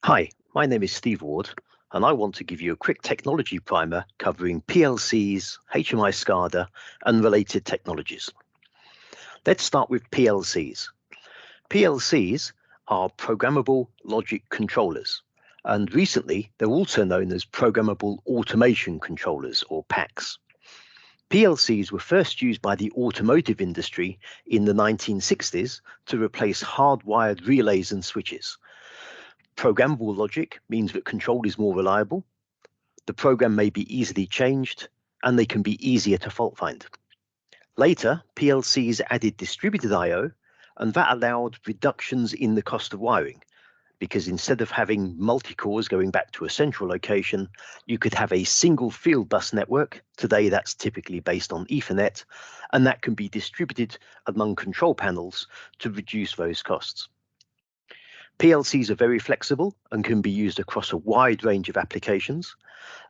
Hi, my name is Steve Ward, and I want to give you a quick technology primer covering PLCs, HMI SCADA, and related technologies. Let's start with PLCs. PLCs are Programmable Logic Controllers, and recently they're also known as Programmable Automation Controllers, or PACs. PLCs were first used by the automotive industry in the 1960s to replace hardwired relays and switches. Programmable logic means that control is more reliable, the program may be easily changed, and they can be easier to fault find. Later, PLCs added distributed I/O, and that allowed reductions in the cost of wiring, because instead of having multi-cores going back to a central location, you could have a single field bus network. Today, that's typically based on Ethernet, and that can be distributed among control panels to reduce those costs. PLCs are very flexible and can be used across a wide range of applications.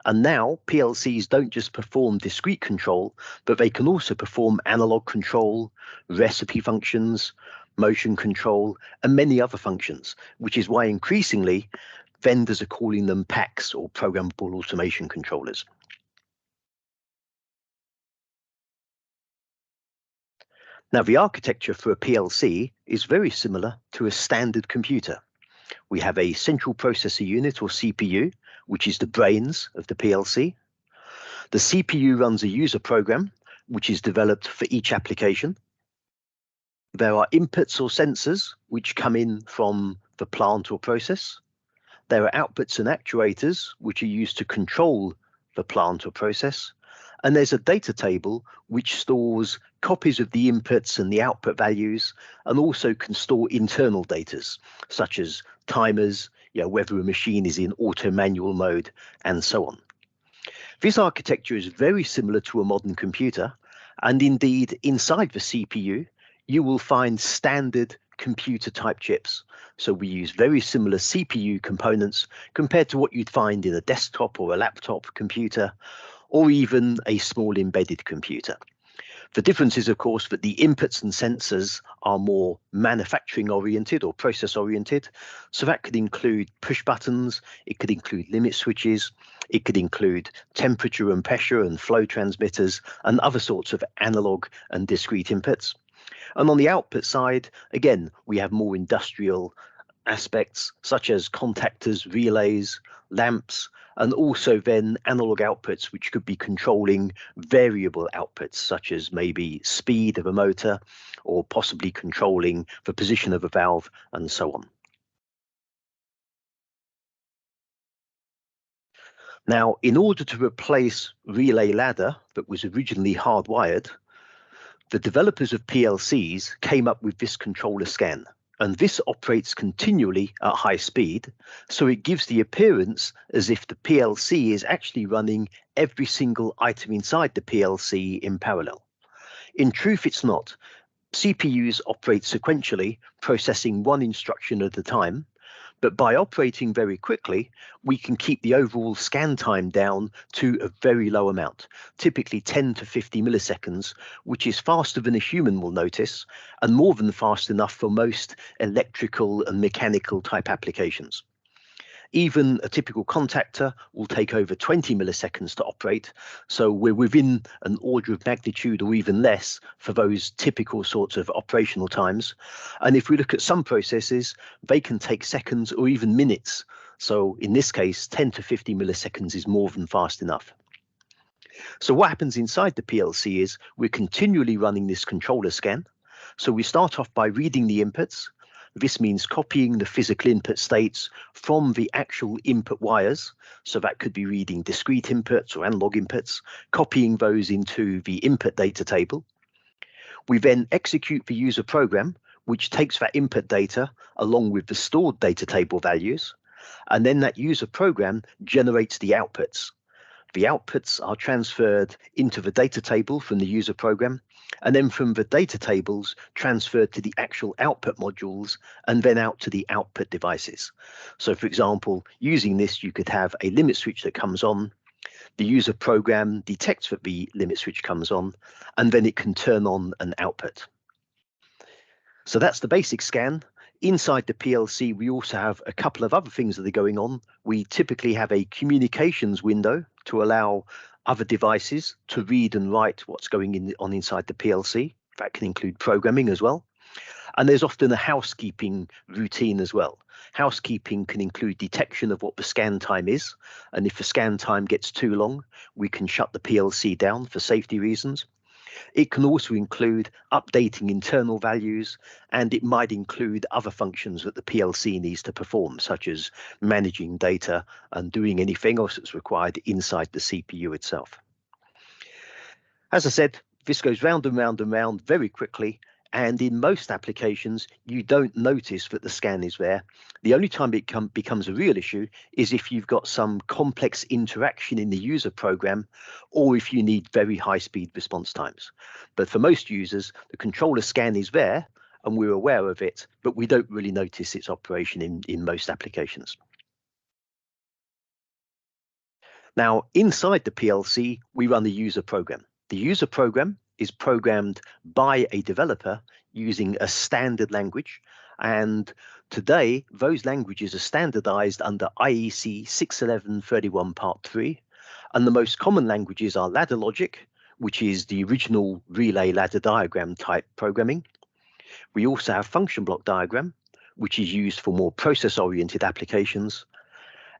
And now PLCs don't just perform discrete control, but they can also perform analog control, recipe functions, motion control, and many other functions, which is why increasingly vendors are calling them PACs, or Programmable Automation Controllers. Now, the architecture for a PLC is very similar to a standard computer. We have a central processor unit, or CPU, which is the brains of the PLC. The CPU runs a user program, which is developed for each application. There are inputs or sensors, which come in from the plant or process. There are outputs and actuators, which are used to control the plant or process. And there's a data table, which stores copies of the inputs and the output values, and also can store internal data, such as timers, whether a machine is in auto manual mode, and so on. This architecture is very similar to a modern computer, and indeed inside the CPU, you will find standard computer type chips. So we use very similar CPU components compared to what you'd find in a desktop or a laptop computer, or even a small embedded computer. The difference is, of course, that the inputs and sensors are more manufacturing oriented or process oriented. So that could include push buttons, it could include limit switches, it could include temperature and pressure and flow transmitters, and other sorts of analog and discrete inputs. And on the output side, again, we have more industrial aspects such as contactors, relays, lamps, and also then analog outputs, which could be controlling variable outputs, such as maybe speed of a motor, or possibly controlling the position of a valve, and so on. Now, in order to replace relay ladder that was originally hardwired, the developers of PLCs came up with this controller scan. And this operates continually at high speed, so it gives the appearance as if the PLC is actually running every single item inside the PLC in parallel. In truth, it's not. CPUs operate sequentially, processing one instruction at a time, but by operating very quickly, we can keep the overall scan time down to a very low amount, typically 10 to 50 milliseconds, which is faster than a human will notice, and more than fast enough for most electrical and mechanical type applications. Even a typical contactor will take over 20 milliseconds to operate, so we're within an order of magnitude or even less for those typical sorts of operational times. And if we look at some processes, they can take seconds or even minutes. So in this case, 10 to 50 milliseconds is more than fast enough. So what happens inside the PLC is we're continually running this controller scan. So we start off by reading the inputs. This means copying the physical input states from the actual input wires. So that could be reading discrete inputs or analog inputs, copying those into the input data table. We then execute the user program, which takes that input data along with the stored data table values. And then that user program generates the outputs. The outputs are transferred into the data table from the user program, and then from the data tables transferred to the actual output modules, and then out to the output devices. So for example, using this, you could have a limit switch that comes on, the user program detects that the limit switch comes on, and then it can turn on an output. So that's the basic scan. Inside the PLC, we also have a couple of other things that are going on. We typically have a communications window to allow other devices to read and write what's going on inside the PLC. That can include programming as well. And there's often a housekeeping routine as well. Housekeeping can include detection of what the scan time is. And if the scan time gets too long, we can shut the PLC down for safety reasons. It can also include updating internal values, and it might include other functions that the PLC needs to perform, such as managing data and doing anything else that's required inside the CPU itself. As I said, this goes round and round and round very quickly, and in most applications, you don't notice that the scan is there. The only time it becomes a real issue is if you've got some complex interaction in the user program, or if you need very high speed response times. But for most users, the controller scan is there, and we're aware of it, but we don't really notice its operation in most applications. Now, inside the PLC, we run the user program. The user program is programmed by a developer using a standard language. And today, those languages are standardized under IEC 61131 Part 3. And the most common languages are ladder logic, which is the original relay ladder diagram type programming. We also have function block diagram, which is used for more process-oriented applications.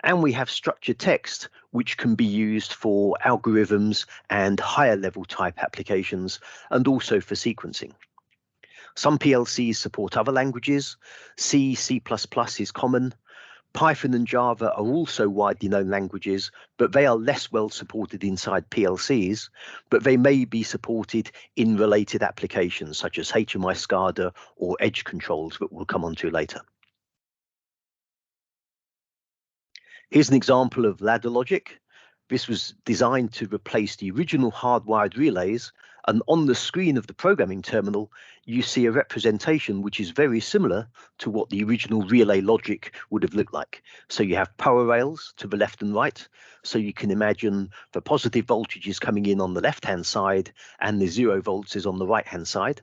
And we have structured text, which can be used for algorithms and higher level type applications, and also for sequencing. Some PLCs support other languages. C, C++ is common. Python and Java are also widely known languages, but they are less well supported inside PLCs, but they may be supported in related applications such as HMI, SCADA, or edge controls that we'll come on to later. Here's an example of ladder logic. This was designed to replace the original hardwired relays, and on the screen of the programming terminal, you see a representation which is very similar to what the original relay logic would have looked like. So you have power rails to the left and right, so you can imagine the positive voltage is coming in on the left-hand side and the 0 volts is on the right-hand side.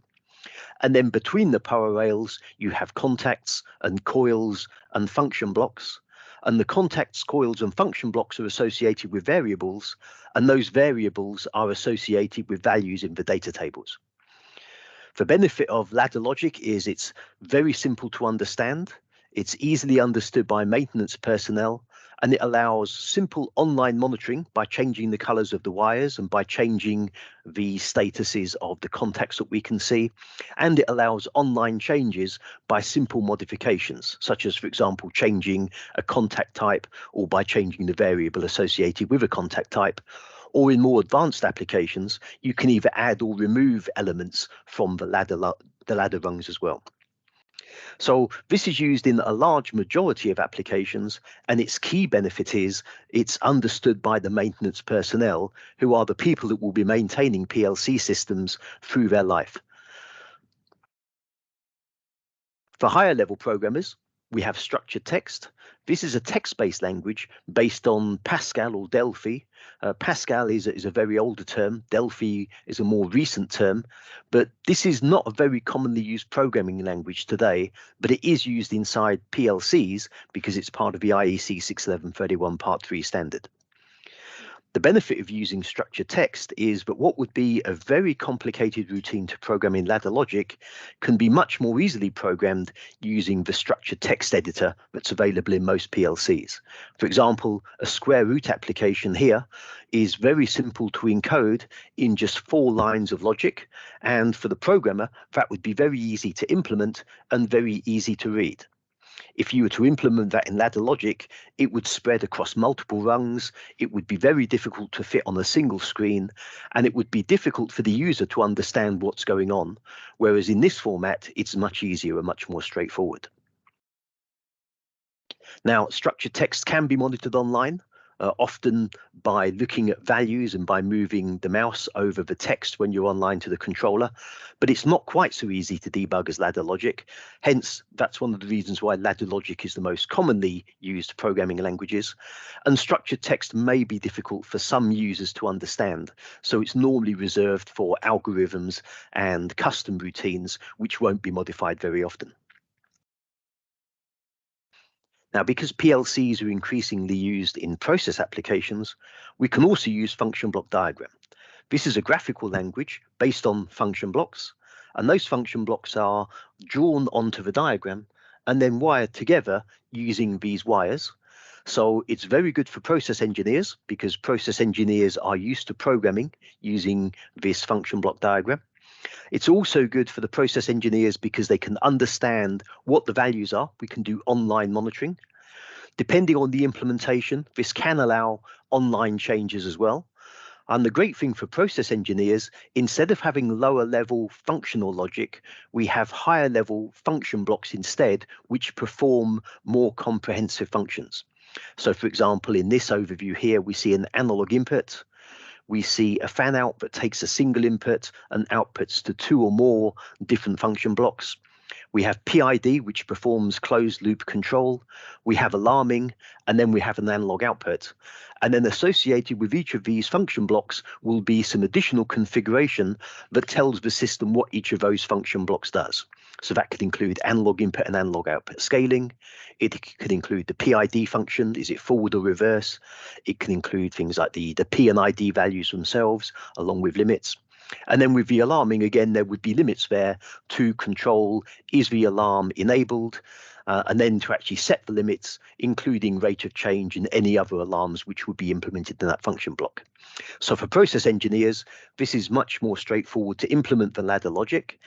And then between the power rails, you have contacts and coils and function blocks. And the contacts, coils, and function blocks are associated with variables, and those variables are associated with values in the data tables. The benefit of ladder logic is it's very simple to understand, it's easily understood by maintenance personnel, and it allows simple online monitoring by changing the colors of the wires and by changing the statuses of the contacts that we can see. And it allows online changes by simple modifications, such as, for example, changing a contact type or by changing the variable associated with a contact type. Or in more advanced applications, you can either add or remove elements from the ladder rungs as well. So this is used in a large majority of applications, and its key benefit is it's understood by the maintenance personnel, who are the people that will be maintaining PLC systems through their life. For higher level programmers, we have structured text. This is a text-based language based on Pascal or Delphi. Pascal is a very older term. Delphi is a more recent term, but this is not a very commonly used programming language today, but it is used inside PLCs because it's part of the IEC 61131 Part 3 standard. The benefit of using structured text is that what would be a very complicated routine to program in ladder logic can be much more easily programmed using the structured text editor that's available in most PLCs. For example, a square root application here is very simple to encode in just 4 lines of logic, and for the programmer, that would be very easy to implement and very easy to read. If you were to implement that in ladder logic, it would spread across multiple rungs, it would be very difficult to fit on a single screen, and it would be difficult for the user to understand what's going on, whereas in this format, it's much easier and much more straightforward. Now, structured text can be monitored online, often by looking at values and by moving the mouse over the text when you're online to the controller, but it's not quite so easy to debug as ladder logic. Hence, that's one of the reasons why ladder logic is the most commonly used programming languages, and structured text may be difficult for some users to understand, so it's normally reserved for algorithms and custom routines which won't be modified very often. Now, because PLCs are increasingly used in process applications, we can also use function block diagram. This is a graphical language based on function blocks, and those function blocks are drawn onto the diagram and then wired together using these wires. So it's very good for process engineers because process engineers are used to programming using this function block diagram. It's also good for the process engineers because they can understand what the values are. We can do online monitoring. Depending on the implementation, this can allow online changes as well. And the great thing for process engineers, instead of having lower level functional logic, we have higher level function blocks instead, which perform more comprehensive functions. So for example, in this overview here, we see an analog input. We see a fan out that takes a single input and outputs to 2 or more different function blocks. We have PID, which performs closed loop control. We have alarming, and then we have an analog output. And then associated with each of these function blocks will be some additional configuration that tells the system what each of those function blocks does. So that could include analog input and analog output scaling. It could include the PID function. Is it forward or reverse? It can include things like the P and ID values themselves, along with limits. And then with the alarming, again, there would be limits there to control, is the alarm enabled, and then to actually set the limits, including rate of change and any other alarms which would be implemented in that function block. So for process engineers, this is much more straightforward to implement the ladder logic.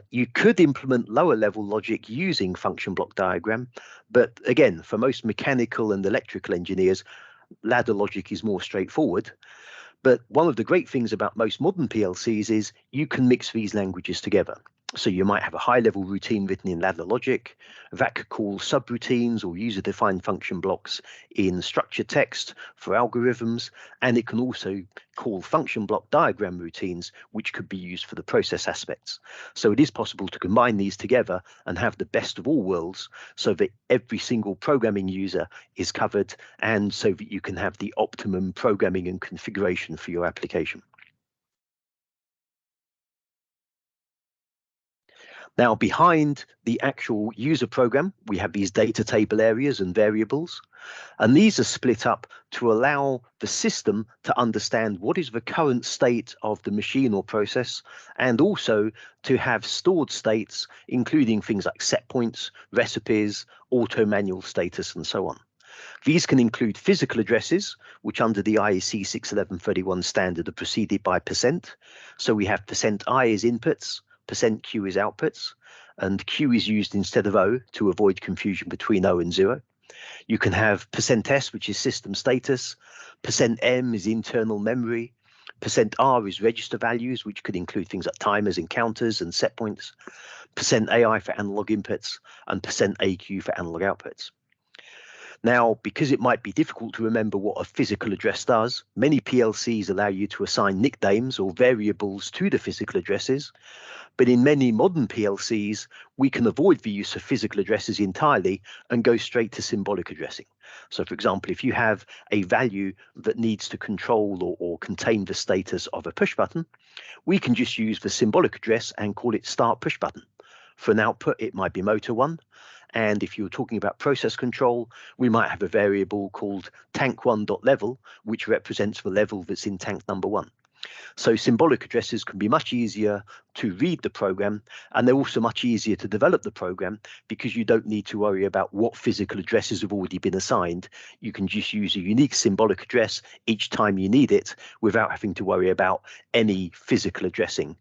You could implement lower level logic using function block diagram, but again, for most mechanical and electrical engineers, ladder logic is more straightforward. But one of the great things about most modern PLCs is you can mix these languages together. So you might have a high-level routine written in ladder logic that could call subroutines or user-defined function blocks in structured text for algorithms, and it can also call function block diagram routines, which could be used for the process aspects. So it is possible to combine these together and have the best of all worlds so that every single programming user is covered and so that you can have the optimum programming and configuration for your application. Now, behind the actual user program, we have these data table areas and variables, and these are split up to allow the system to understand what is the current state of the machine or process, and also to have stored states, including things like set points, recipes, auto manual status, and so on. These can include physical addresses, which under the IEC 61131 standard are preceded by %. So we have %I is inputs, %Q is outputs, and Q is used instead of O to avoid confusion between O and 0. You can have %S, which is system status, %M is internal memory, %R is register values, which could include things like timers and counters and set points, %AI for analog inputs, and %AQ for analog outputs. Now, because it might be difficult to remember what a physical address does, many PLCs allow you to assign nicknames or variables to the physical addresses. But in many modern PLCs, we can avoid the use of physical addresses entirely and go straight to symbolic addressing. So, for example, if you have a value that needs to control or contain the status of a push button, we can just use the symbolic address and call it start push button. For an output, it might be motor 1. And if you're talking about process control, we might have a variable called tank1.level, which represents the level that's in tank number 1. So symbolic addresses can be much easier to read the program, and they're also much easier to develop the program because you don't need to worry about what physical addresses have already been assigned. You can just use a unique symbolic address each time you need it without having to worry about any physical addressing.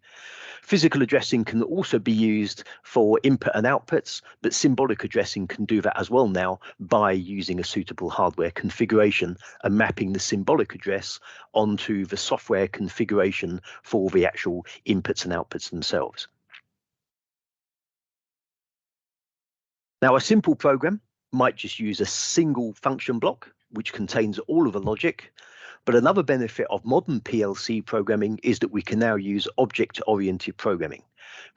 Physical addressing can also be used for input and outputs, but symbolic addressing can do that as well now by using a suitable hardware configuration and mapping the symbolic address onto the software configuration for the actual inputs and outputs themselves. Now, a simple program might just use a single function block, which contains all of the logic. But another benefit of modern PLC programming is that we can now use object-oriented programming.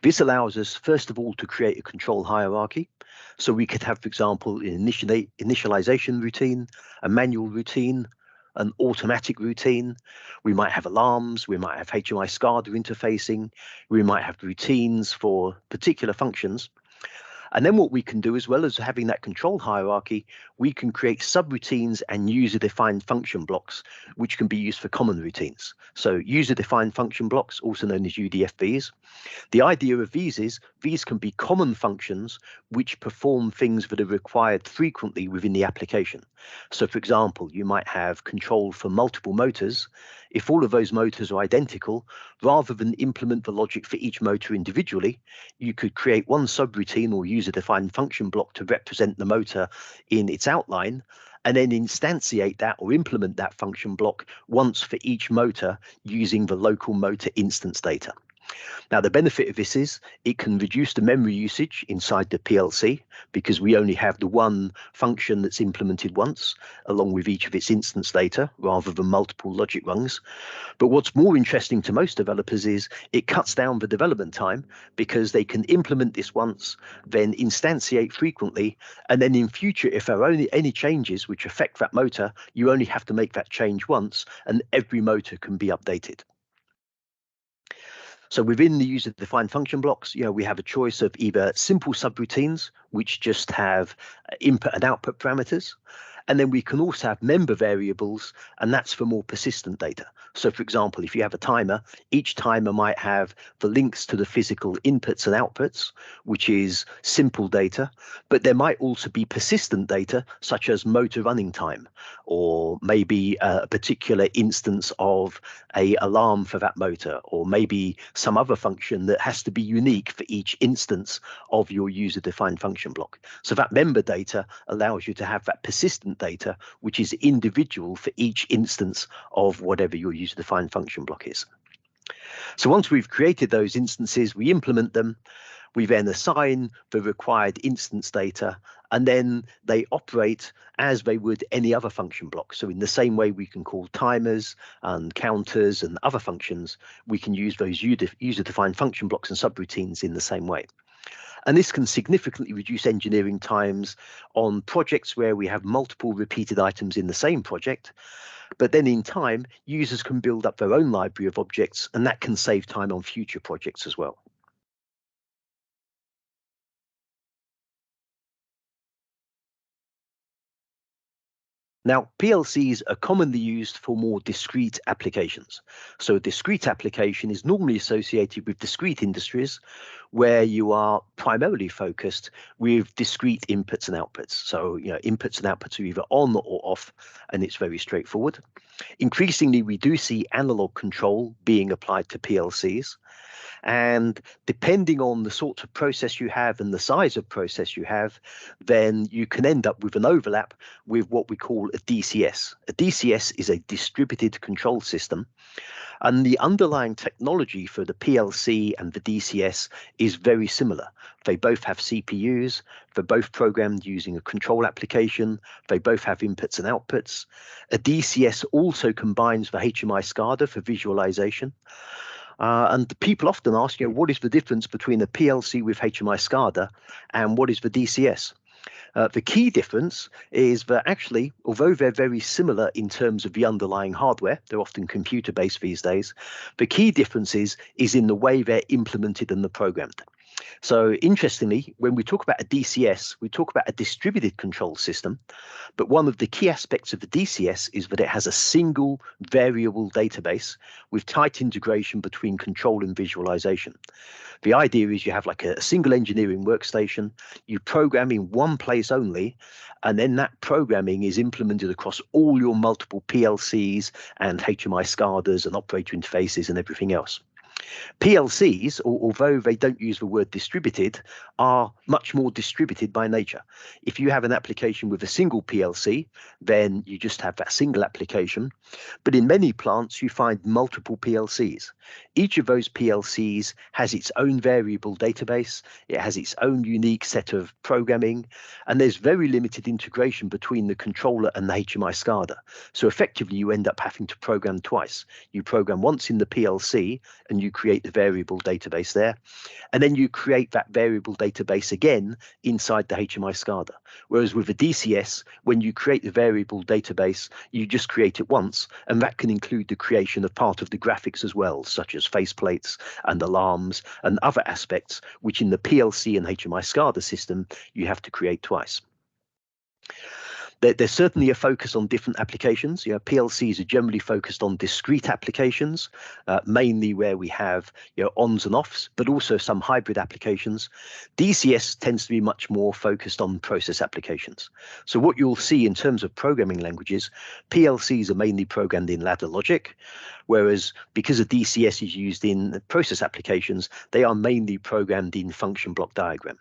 This allows us, first of all, to create a control hierarchy. So we could have, for example, an initialization routine, a manual routine, an automatic routine. We might have alarms, we might have HMI SCADA interfacing, we might have routines for particular functions. And then what we can do, as well as having that control hierarchy, we can create subroutines and user-defined function blocks, which can be used for common routines. So user-defined function blocks, also known as UDFVs. The idea of these is these can be common functions which perform things that are required frequently within the application. So, for example, you might have control for multiple motors. If all of those motors are identical, rather than implement the logic for each motor individually, you could create one subroutine or user-defined function block to represent the motor in its outline, and then instantiate that or implement that function block once for each motor using the local motor instance data. Now, the benefit of this is it can reduce the memory usage inside the PLC, because we only have the one function that's implemented once, along with each of its instance data, rather than multiple logic rungs. But what's more interesting to most developers is it cuts down the development time, because they can implement this once, then instantiate frequently, and then in future, if there are only any changes which affect that motor, you only have to make that change once, and every motor can be updated. So within the user-defined function blocks, we have a choice of either simple subroutines, which just have input and output parameters. And then we can also have member variables, and that's for more persistent data. So, for example, if you have a timer, each timer might have the links to the physical inputs and outputs, which is simple data, but there might also be persistent data, such as motor running time, or maybe a particular instance of an alarm for that motor, or maybe some other function that has to be unique for each instance of your user-defined function block. So that member data allows you to have that persistent data, which is individual for each instance of whatever your user-defined function block is. So once we've created those instances, we implement them. We then assign the required instance data, and then they operate as they would any other function block. So in the same way we can call timers and counters and other functions, we can use those user-defined function blocks and subroutines in the same way. And this can significantly reduce engineering times on projects where we have multiple repeated items in the same project. But then in time, users can build up their own library of objects, and that can save time on future projects as well. Now, PLCs are commonly used for more discrete applications. So a discrete application is normally associated with discrete industries, where you are primarily focused with discrete inputs and outputs. So, inputs and outputs are either on or off, and it's very straightforward. Increasingly, we do see analog control being applied to PLCs. And depending on the sort of process you have and the size of process you have, then you can end up with an overlap with what we call a DCS. A DCS is a distributed control system. And the underlying technology for the PLC and the DCS is very similar. They both have CPUs, they're both programmed using a control application, they both have inputs and outputs. A DCS also combines the HMI SCADA for visualization. And people often ask, what is the difference between a PLC with HMI SCADA and what is the DCS? The key difference is that actually, although they're very similar in terms of the underlying hardware, they're often computer-based these days, the key difference is in the way they're implemented and they're programmed. So interestingly, when we talk about a DCS, we talk about a distributed control system, but one of the key aspects of the DCS is that it has a single variable database with tight integration between control and visualization. The idea is you have like a single engineering workstation, you program in one place only, and then that programming is implemented across all your multiple PLCs and HMI SCADAs and operator interfaces and everything else. PLCs, although they don't use the word distributed, are much more distributed by nature. If you have an application with a single PLC, then you just have that single application. But in many plants, you find multiple PLCs. Each of those PLCs has its own variable database. It has its own unique set of programming, and there's very limited integration between the controller and the HMI SCADA. So effectively, you end up having to program twice. You program once in the PLC, and you create the variable database there. And then you create that variable database again inside the HMI SCADA. Whereas with a DCS, when you create the variable database, you just create it once, and that can include the creation of part of the graphics as well, such as faceplates and alarms and other aspects, which in the PLC and HMI SCADA system, you have to create twice. There's certainly a focus on different applications. PLCs are generally focused on discrete applications, mainly where we have ons and offs, but also some hybrid applications. DCS tends to be much more focused on process applications. So what you'll see in terms of programming languages, PLCs are mainly programmed in ladder logic, whereas because a DCS is used in process applications, they are mainly programmed in function block diagram.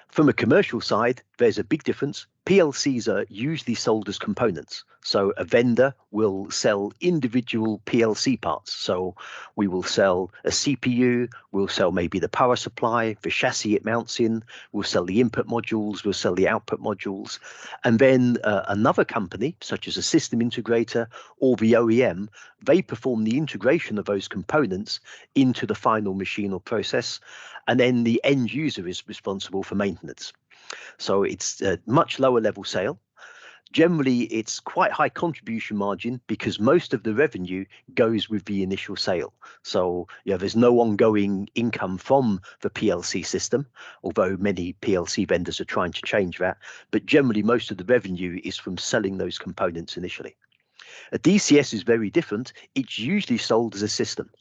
From a commercial side, there's a big difference. PLCs are usually sold as components. So a vendor will sell individual PLC parts. So we will sell a CPU, we'll sell maybe the power supply, the chassis it mounts in, we'll sell the input modules, we'll sell the output modules. And then another company, such as a system integrator or the OEM, they perform the integration of those components into the final machine or process. And then the end user is responsible for maintenance. So it's a much lower level sale. Generally, it's quite high contribution margin because most of the revenue goes with the initial sale. So there's no ongoing income from the PLC system, although many PLC vendors are trying to change that. But generally, most of the revenue is from selling those components initially. A DCS is very different. It's usually sold as a system.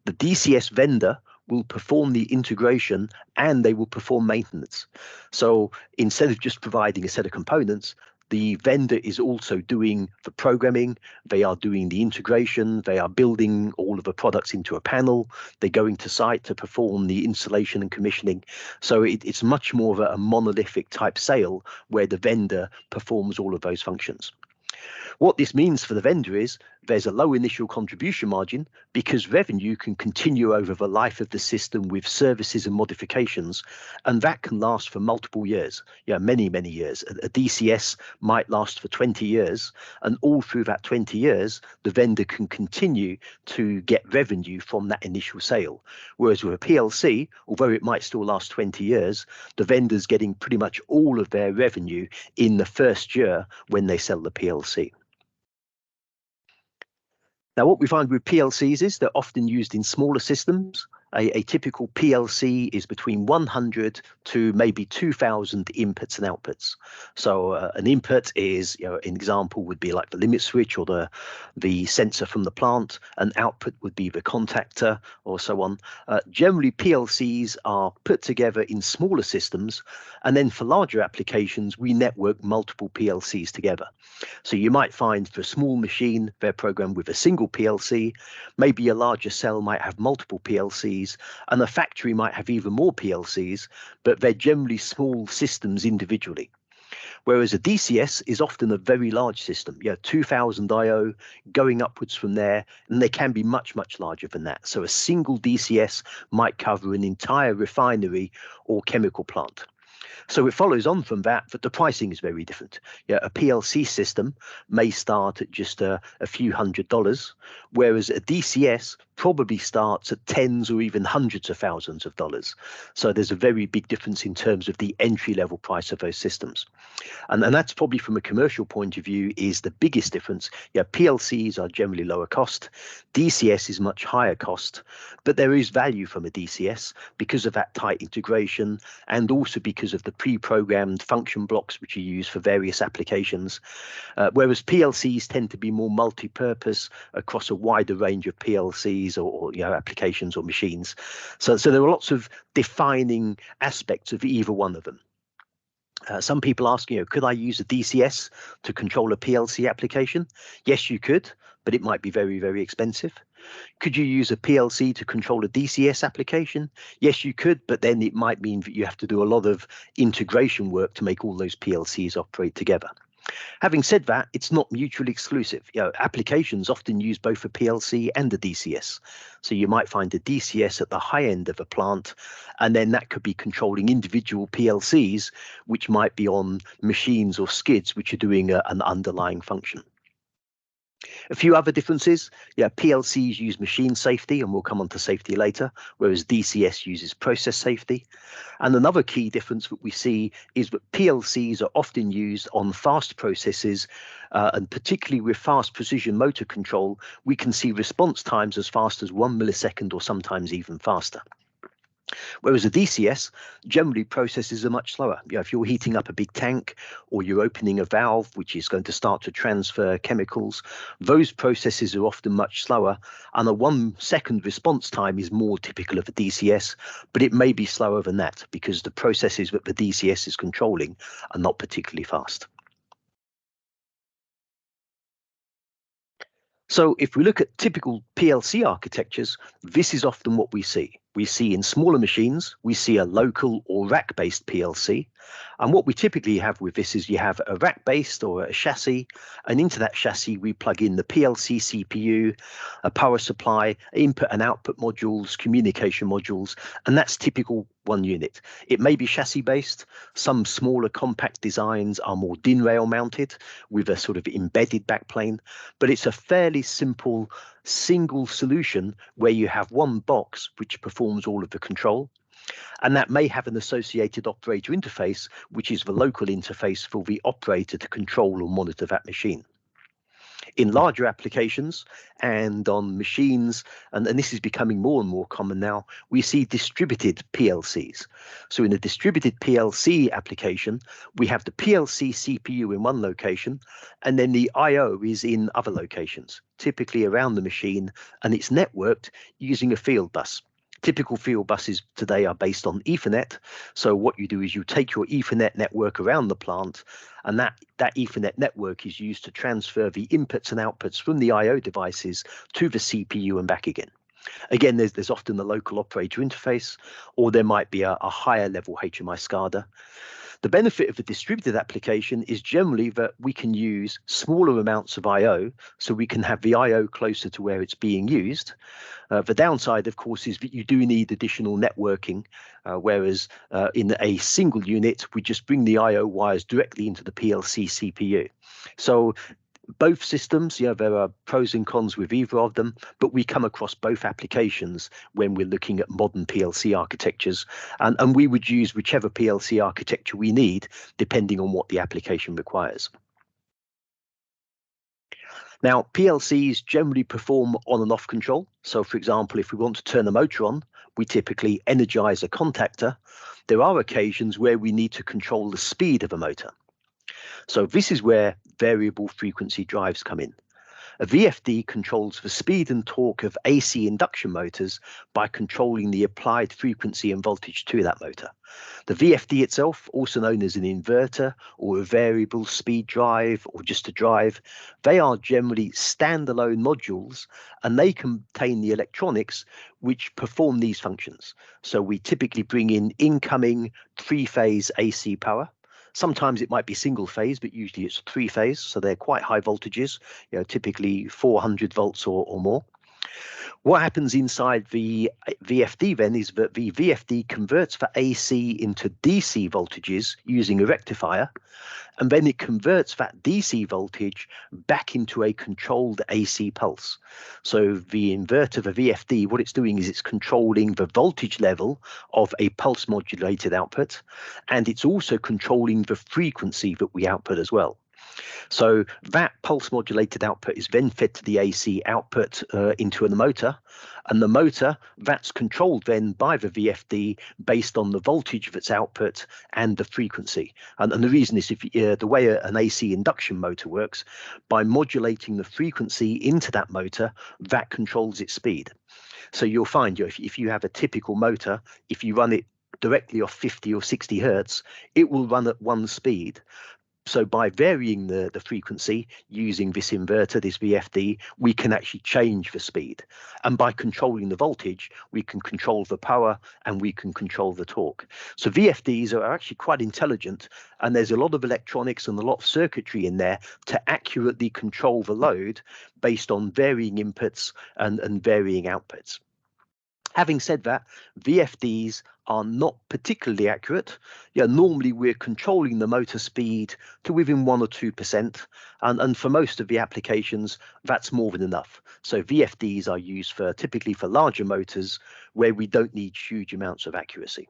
The DCS vendor will perform the integration and they will perform maintenance. So instead of just providing a set of components, the vendor is also doing the programming, they are doing the integration, they are building all of the products into a panel, they're going to site to perform the installation and commissioning. So it's much more of a monolithic type sale where the vendor performs all of those functions. What this means for the vendor is there's a low initial contribution margin because revenue can continue over the life of the system with services and modifications, and that can last for multiple years, many, many years. A DCS might last for 20 years, and all through that 20 years, the vendor can continue to get revenue from that initial sale. Whereas with a PLC, although it might still last 20 years, the vendor's getting pretty much all of their revenue in the first year when they sell the PLC. Now, what we find with PLCs is they're often used in smaller systems. A typical PLC is between 100 to maybe 2,000 inputs and outputs. So an input is, an example would be like the limit switch or the sensor from the plant. An output would be the contactor or so on. Generally, PLCs are put together in smaller systems. And then for larger applications, we network multiple PLCs together. So you might find for a small machine, they're programmed with a single PLC. Maybe a larger cell might have multiple PLCs. And the factory might have even more PLCs, but they're generally small systems individually. Whereas a DCS is often a very large system, 2,000 I/O going upwards from there, and they can be much, much larger than that. So a single DCS might cover an entire refinery or chemical plant. So it follows on from that the pricing is very different. A PLC system may start at just a few $100s, whereas a DCS probably starts at tens or even hundreds of thousands of dollars. So there's a very big difference in terms of the entry level price of those systems. And that's probably from a commercial point of view is the biggest difference. PLCs are generally lower cost. DCS is much higher cost, but there is value from a DCS because of that tight integration and also because of the pre-programmed function blocks which are used for various applications, whereas PLCs tend to be more multi-purpose across a wider range of PLCs or applications or machines. So there are lots of defining aspects of either one of them. Some people ask, could I use a DCS to control a PLC application? Yes, you could, but it might be very, very expensive. Could you use a PLC to control a DCS application? Yes, you could, but then it might mean that you have to do a lot of integration work to make all those PLCs operate together. Having said that, it's not mutually exclusive. Applications often use both a PLC and a DCS. So you might find a DCS at the high end of a plant, and then that could be controlling individual PLCs, which might be on machines or skids, which are doing an underlying function. A few other differences, yeah, PLCs use machine safety, and we'll come on to safety later, whereas DCS uses process safety. And another key difference that we see is that PLCs are often used on fast processes, and particularly with fast precision motor control, we can see response times as fast as 1 millisecond or sometimes even faster. Whereas a DCS, generally processes are much slower. If you're heating up a big tank or you're opening a valve, which is going to start to transfer chemicals, those processes are often much slower. And a 1 second response time is more typical of a DCS, but it may be slower than that because the processes that the DCS is controlling are not particularly fast. So if we look at typical PLC architectures, this is often what we see. We see in smaller machines, we see a local or rack-based PLC. And what we typically have with this is you have a rack-based or a chassis, and into that chassis we plug in the PLC CPU, a power supply, input and output modules, communication modules, and that's typical one unit. It may be chassis-based. Some smaller compact designs are more DIN rail mounted with a sort of embedded backplane, but it's a fairly simple single solution where you have one box which performs all of the control, and that may have an associated operator interface, which is the local interface for the operator to control or monitor that machine. In larger applications and on machines, and this is becoming more and more common now, we see distributed PLCs. So in a distributed PLC application, we have the PLC CPU in one location, and then the I/O is in other locations, typically around the machine, and it's networked using a field bus. Typical field buses today are based on Ethernet. So what you do is you take your Ethernet network around the plant, and that Ethernet network is used to transfer the inputs and outputs from the I/O devices to the CPU and back again. Again, there's often a local operator interface, or there might be a higher level HMI SCADA. The benefit of a distributed application is generally that we can use smaller amounts of I/O, so we can have the I/O closer to where it's being used. The downside, of course, is that you do need additional networking, whereas in a single unit, we just bring the I/O wires directly into the PLC CPU. So both systems, there are pros and cons with either of them, but we come across both applications when we're looking at modern PLC architectures, and we would use whichever PLC architecture we need, depending on what the application requires. Now, PLCs generally perform on and off control. So, for example, if we want to turn a motor on, we typically energize a contactor. There are occasions where we need to control the speed of a motor. So this is where variable frequency drives come in. A VFD controls the speed and torque of AC induction motors by controlling the applied frequency and voltage to that motor. The VFD itself, also known as an inverter or a variable speed drive or just a drive, they are generally standalone modules, and they contain the electronics which perform these functions. So we typically bring in incoming three-phase AC power. Sometimes it might be single phase, but usually it's three phase. So they're quite high voltages, typically 400 volts or more. What happens inside the VFD then is that the VFD converts the AC into DC voltages using a rectifier, and then it converts that DC voltage back into a controlled AC pulse. So the inverter, the VFD, what it's doing is it's controlling the voltage level of a pulse modulated output, and it's also controlling the frequency that we output as well. So that pulse modulated output is then fed to the AC output into the motor, and the motor, that's controlled then by the VFD based on the voltage of its output and the frequency. And the reason is the way an AC induction motor works, by modulating the frequency into that motor, that controls its speed. So you'll find if you have a typical motor, if you run it directly off 50 or 60 hertz, it will run at one speed. So by varying the frequency using this inverter, this VFD, we can actually change the speed. And by controlling the voltage, we can control the power and we can control the torque. So VFDs are actually quite intelligent, and there's a lot of electronics and a lot of circuitry in there to accurately control the load based on varying inputs and varying outputs. Having said that, VFDs are not particularly accurate. Yeah, normally we're controlling the motor speed to within 1 or 2%, and for most of the applications, that's more than enough. So VFDs are used for typically for larger motors where we don't need huge amounts of accuracy.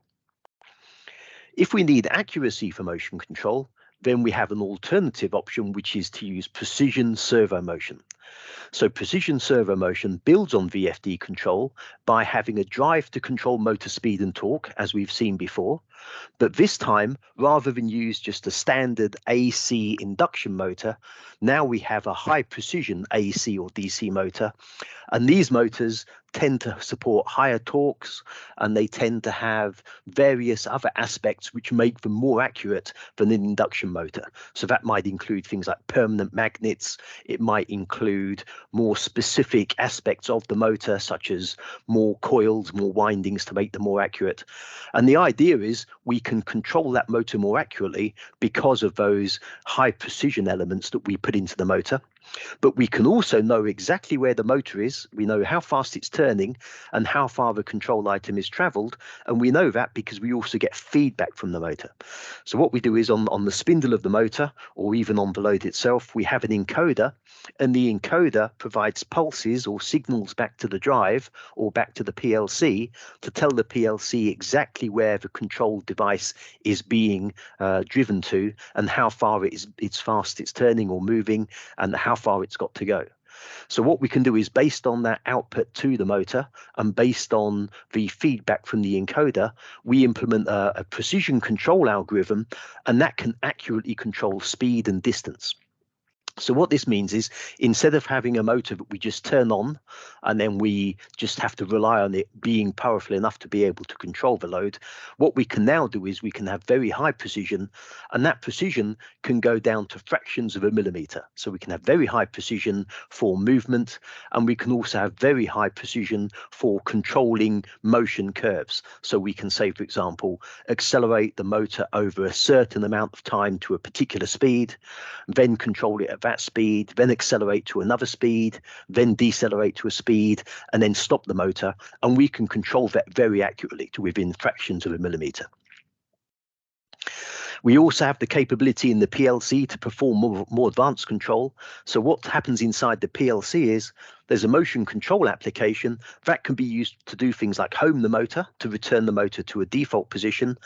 If we need accuracy for motion control, then we have an alternative option, which is to use precision servo motion. So precision servo motion builds on VFD control by having a drive to control motor speed and torque, as we've seen before. But this time, rather than use just a standard AC induction motor, now we have a high precision AC or DC motor. And these motors tend to support higher torques, and they tend to have various other aspects which make them more accurate than an induction motor. So that might include things like permanent magnets. It might include more specific aspects of the motor, such as more coils, more windings to make them more accurate. And the idea is we can control that motor more accurately because of those high precision elements that we put into the motor. But we can also know exactly where the motor is. We know how fast it's turning and how far the control item is traveled. And we know that because we also get feedback from the motor. So what we do is on the spindle of the motor, or even on the load itself, we have an encoder, and the encoder provides pulses or signals back to the drive or back to the PLC to tell the PLC exactly where the control device is being driven to and how far it's fast it's turning or moving and how far it's got to go. So what we can do is, based on that output to the motor and based on the feedback from the encoder, we implement a precision control algorithm, and that can accurately control speed and distance. So what this means is, instead of having a motor that we just turn on and then we just have to rely on it being powerful enough to be able to control the load, what we can now do is we can have very high precision, and that precision can go down to fractions of a millimeter. So we can have very high precision for movement, and we can also have very high precision for controlling motion curves. So we can say, for example, accelerate the motor over a certain amount of time to a particular speed, then control it at that speed, then accelerate to another speed, then decelerate to a speed, and then stop the motor. And we can control that very accurately to within fractions of a millimeter. We also have the capability in the PLC to perform more advanced control. So what happens inside the PLC is there's a motion control application that can be used to do things like home the motor, to return the motor to a default position,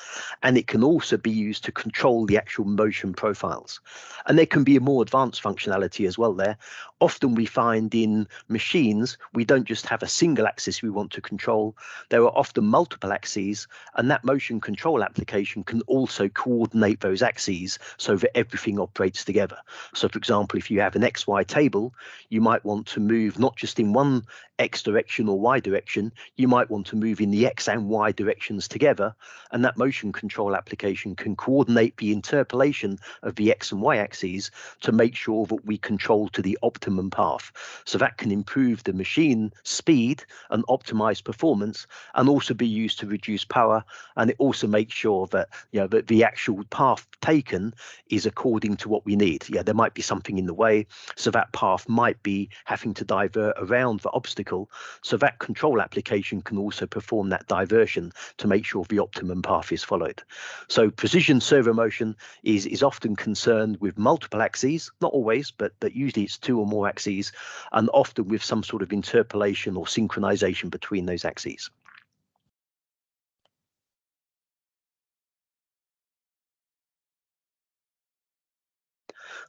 and it can also be used to control the actual motion profiles. And there can be a more advanced functionality as well there. Often we find in machines, we don't just have a single axis we want to control. There are often multiple axes, and that motion control application can also coordinate those axes so that everything operates together. So for example, if you have an XY table, you might want to move not just in one X direction or Y direction, you might want to move in the X and Y directions together, and that motion control application can coordinate the interpolation of the X and Y axes to make sure that we control to the optimum path. So that can improve the machine speed and optimize performance, and also be used to reduce power, and it also makes sure that that the actual path taken is according to what we need. There might be something in the way, so that path might be having to divert around the obstacle. So that control application can also perform that diversion to make sure the optimum path is followed. So precision servo motion is often concerned with multiple axes, not always, but usually it's 2 or more axes, and often with some sort of interpolation or synchronization between those axes.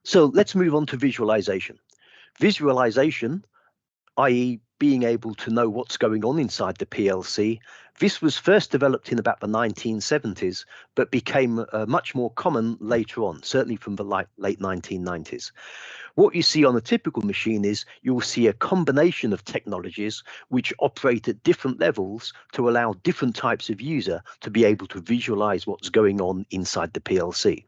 So let's move on to visualization. Visualization, i.e. being able to know what's going on inside the PLC, this was first developed in about the 1970s, but became much more common later on, certainly from the late 1990s. What you see on a typical machine is you'll see a combination of technologies which operate at different levels to allow different types of user to be able to visualize what's going on inside the PLC.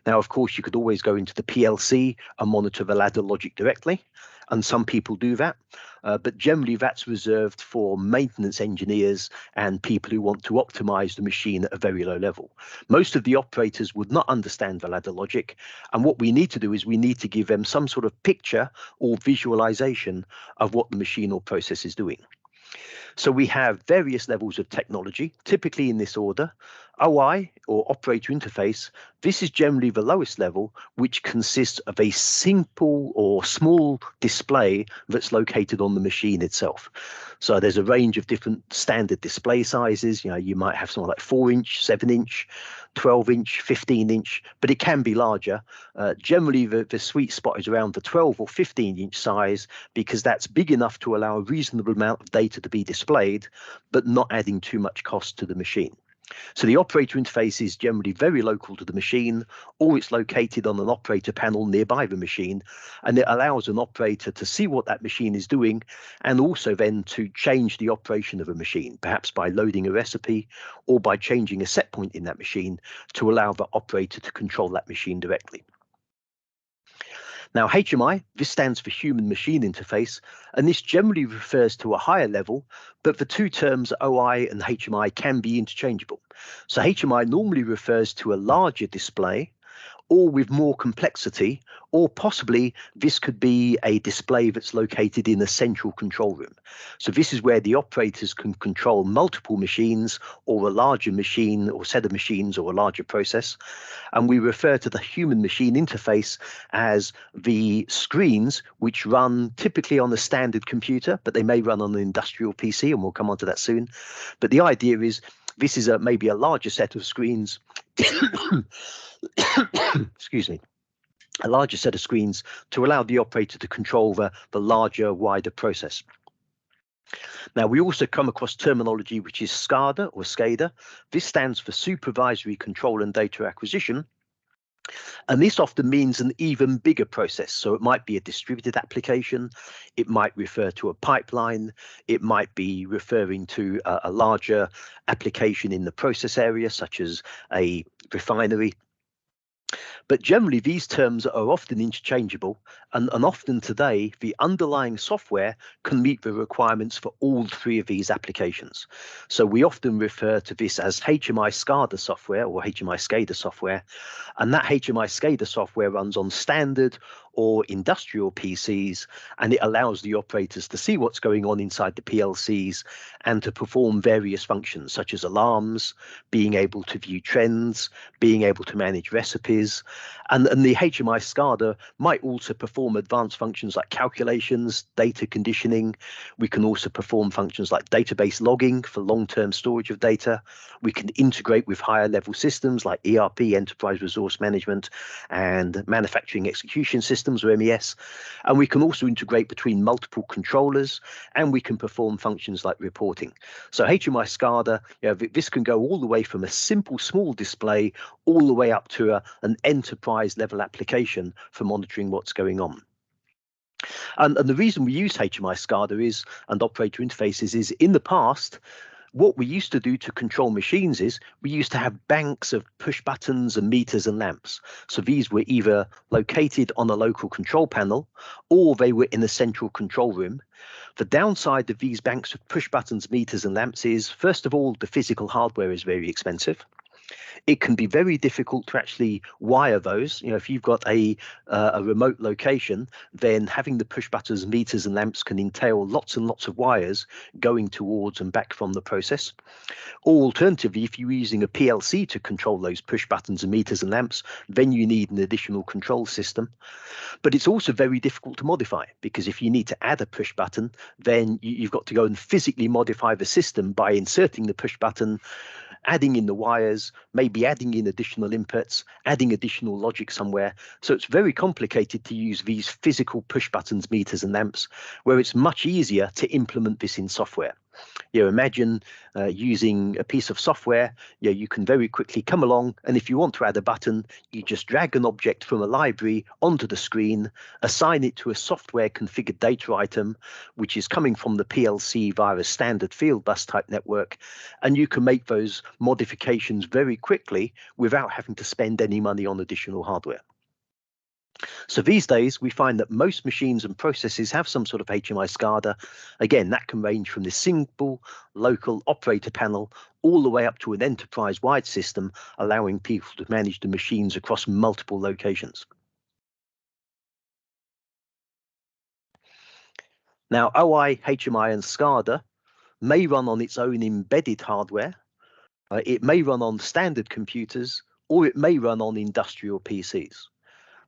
Now, of course, you could always go into the PLC and monitor the ladder logic directly, and some people do that, but generally that's reserved for maintenance engineers and people who want to optimize the machine at a very low level. Most of the operators would not understand the ladder logic, and what we need to do is we need to give them some sort of picture or visualization of what the machine or process is doing. So we have various levels of technology, typically in this order. OI, or operator interface, this is generally the lowest level, which consists of a simple or small display that's located on the machine itself. So there's a range of different standard display sizes. You might have something like 4-inch, 7-inch, 12-inch, 15-inch, but it can be larger. Generally, the sweet spot is around the 12 or 15-inch size, because that's big enough to allow a reasonable amount of data to be displayed, but not adding too much cost to the machine. So the operator interface is generally very local to the machine, or it's located on an operator panel nearby the machine, and it allows an operator to see what that machine is doing, and also then to change the operation of a machine, perhaps by loading a recipe or by changing a set point in that machine to allow the operator to control that machine directly. Now, HMI, this stands for Human Machine Interface, and this generally refers to a higher level, but the two terms OI and HMI can be interchangeable. So HMI normally refers to a larger display, or with more complexity, or possibly this could be a display that's located in a central control room. So this is where the operators can control multiple machines, or a larger machine or set of machines, or a larger process. And we refer to the human machine interface as the screens which run typically on a standard computer, but they may run on an industrial PC, and we'll come on to that soon. But the idea is this is maybe a larger set of screens excuse me, a larger set of screens to allow the operator to control the larger, wider process. Now, we also come across terminology which is SCADA or SCADA. This stands for Supervisory Control and Data Acquisition. And this often means an even bigger process. So it might be a distributed application, it might refer to a pipeline, it might be referring to a larger application in the process area, such as a refinery. But generally, these terms are often interchangeable, and often today, the underlying software can meet the requirements for all three of these applications. So we often refer to this as HMI SCADA software or HMI SCADA software, and that HMI SCADA software runs on standard or industrial PCs, and it allows the operators to see what's going on inside the PLCs and to perform various functions such as alarms, being able to view trends, being able to manage recipes. And the HMI SCADA might also perform advanced functions like calculations, data conditioning. We can also perform functions like database logging for long-term storage of data. We can integrate with higher level systems like ERP, Enterprise Resource Management, and Manufacturing Execution Systems, or MES. And we can also integrate between multiple controllers, and we can perform functions like reporting. So HMI SCADA, this can go all the way from a simple small display all the way up to an enterprise level application for monitoring what's going on. And the reason we use HMI SCADA is, and operator interfaces, is in the past, what we used to do to control machines is we used to have banks of push buttons and meters and lamps. So these were either located on a local control panel or they were in a central control room. The downside of these banks of push buttons, meters and lamps is, first of all, the physical hardware is very expensive. It can be very difficult to actually wire those. If you've got a remote location, then having the push buttons, meters and lamps can entail lots and lots of wires going towards and back from the process. Or alternatively, if you're using a PLC to control those push buttons and meters and lamps, then you need an additional control system. But it's also very difficult to modify, because if you need to add a push button, then you've got to go and physically modify the system by inserting the push button, adding in the wires, maybe adding in additional inputs, adding additional logic somewhere. So it's very complicated to use these physical push buttons, meters and lamps, where it's much easier to implement this in software. Imagine using a piece of software. You can very quickly come along, and if you want to add a button, you just drag an object from a library onto the screen, assign it to a software configured data item, which is coming from the PLC via a standard field bus type network, and you can make those modifications very quickly without having to spend any money on additional hardware. So these days, we find that most machines and processes have some sort of HMI SCADA. Again, that can range from this simple local operator panel all the way up to an enterprise-wide system, allowing people to manage the machines across multiple locations. Now, OI, HMI, and SCADA may run on its own embedded hardware, it may run on standard computers, or it may run on industrial PCs.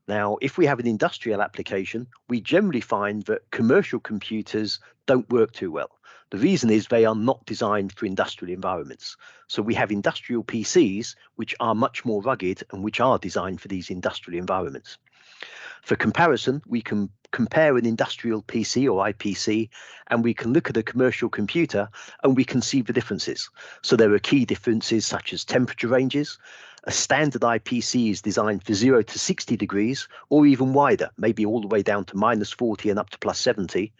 Now, if we have an industrial application, we generally find that commercial computers don't work too well. The reason is they are not designed for industrial environments. So we have industrial PCs, which are much more rugged and which are designed for these industrial environments. For comparison, we can compare an industrial PC or IPC, and we can look at a commercial computer and we can see the differences. So there are key differences such as temperature ranges. A standard IPC is designed for 0 to 60 degrees or even wider, maybe all the way down to -40 and up to +70.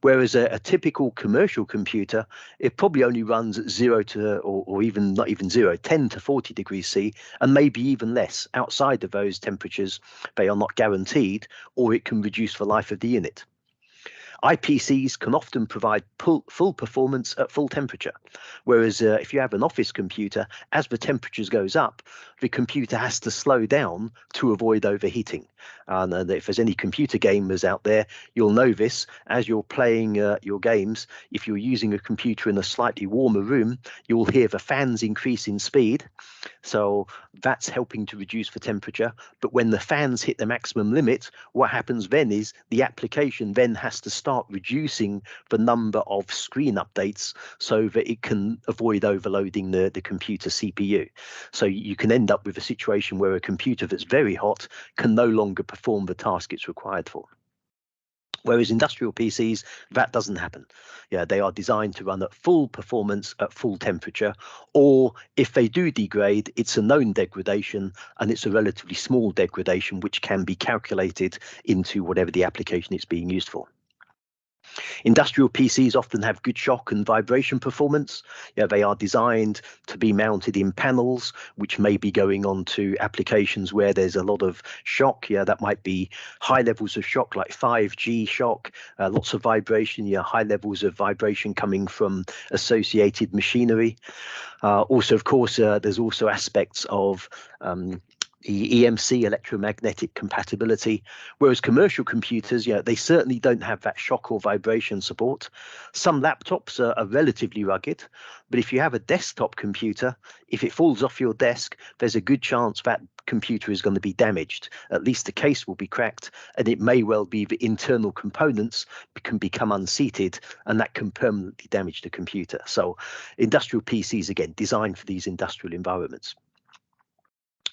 Whereas a typical commercial computer, it probably only runs at 0 to, or even not even 0, 10 to 40 degrees C, and maybe even less. Outside of those temperatures, they are not guaranteed, or it can reduce the life of the unit. IPCs can often provide full performance at full temperature, whereas if you have an office computer, as the temperatures goes up, the computer has to slow down to avoid overheating. And if there's any computer gamers out there, you'll know this. As you're playing your games, if you're using a computer in a slightly warmer room, you'll hear the fans increase in speed. So that's helping to reduce the temperature. But when the fans hit the maximum limit, what happens then is the application then has to start reducing the number of screen updates so that it can avoid overloading the computer CPU. So you can end up with a situation where a computer that's very hot can no longer perform the task it's required for. Whereas industrial PCs, that doesn't happen. Yeah, they are designed to run at full performance at full temperature, or if they do degrade, it's a known degradation and it's a relatively small degradation which can be calculated into whatever the application it's being used for. Industrial PCs often have good shock and vibration performance. Yeah, they are designed to be mounted in panels, which may be going on to applications where there's a lot of shock. Yeah, that might be high levels of shock like 5G shock, lots of vibration, yeah, high levels of vibration coming from associated machinery. Also, of course, there's also aspects of the EMC, electromagnetic compatibility, whereas commercial computers, they certainly don't have that shock or vibration support. Some laptops are relatively rugged, but if you have a desktop computer, if it falls off your desk, there's a good chance that computer is going to be damaged. At least the case will be cracked, and it may well be the internal components can become unseated, and that can permanently damage the computer. So industrial PCs, again, designed for these industrial environments.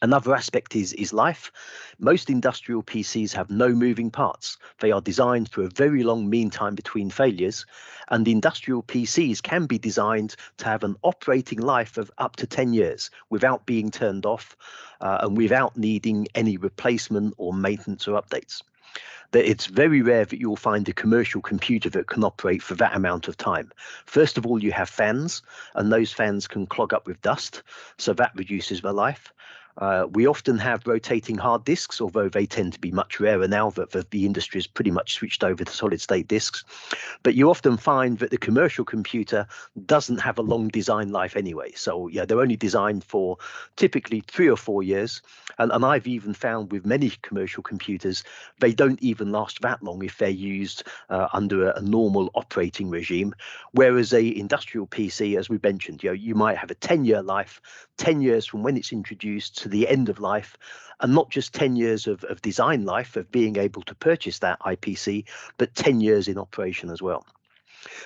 Another aspect is life. Most industrial PCs have no moving parts. They are designed for a very long mean time between failures, and industrial PCs can be designed to have an operating life of up to 10 years without being turned off and without needing any replacement or maintenance or updates. It's very rare that you'll find a commercial computer that can operate for that amount of time. First of all, you have fans, and those fans can clog up with dust, so that reduces their life. We often have rotating hard disks, although they tend to be much rarer now that the industry has pretty much switched over to solid state disks. But you often find that the commercial computer doesn't have a long design life anyway. So yeah, they're only designed for typically 3 or 4 years. And I've even found with many commercial computers, they don't even last that long if they're used under a normal operating regime. Whereas a industrial PC, as we mentioned, you might have a 10-year life, 10 years from when it's introduced to the end of life, and not just 10 years of design life of being able to purchase that IPC, but 10 years in operation as well.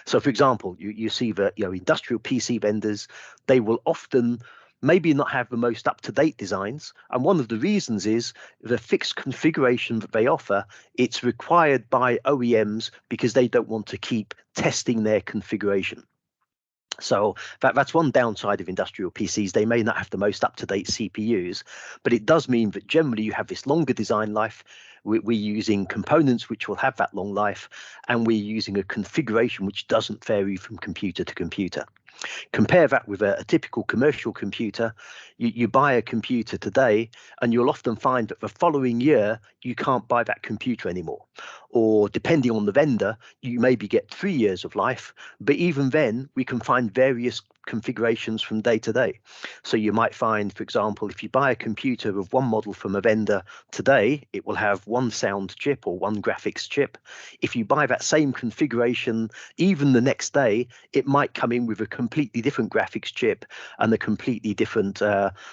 So, for example, you see that industrial PC vendors, they will often maybe not have the most up-to-date designs, and one of the reasons is the fixed configuration that they offer. It's required by OEMs because they don't want to keep testing their configuration. So that's one downside of industrial PCs. They may not have the most up-to-date CPUs, but it does mean that generally you have this longer design life. We're using components which will have that long life, and we're using a configuration which doesn't vary from computer to computer. Compare that with a typical commercial computer. You buy a computer today, and you'll often find that the following year you can't buy that computer anymore. Or depending on the vendor, you maybe get 3 years of life, but even then we can find various configurations from day to day. So you might find, for example, if you buy a computer of one model from a vendor today, it will have one sound chip or one graphics chip. If you buy that same configuration, even the next day, it might come in with a completely different graphics chip and a completely different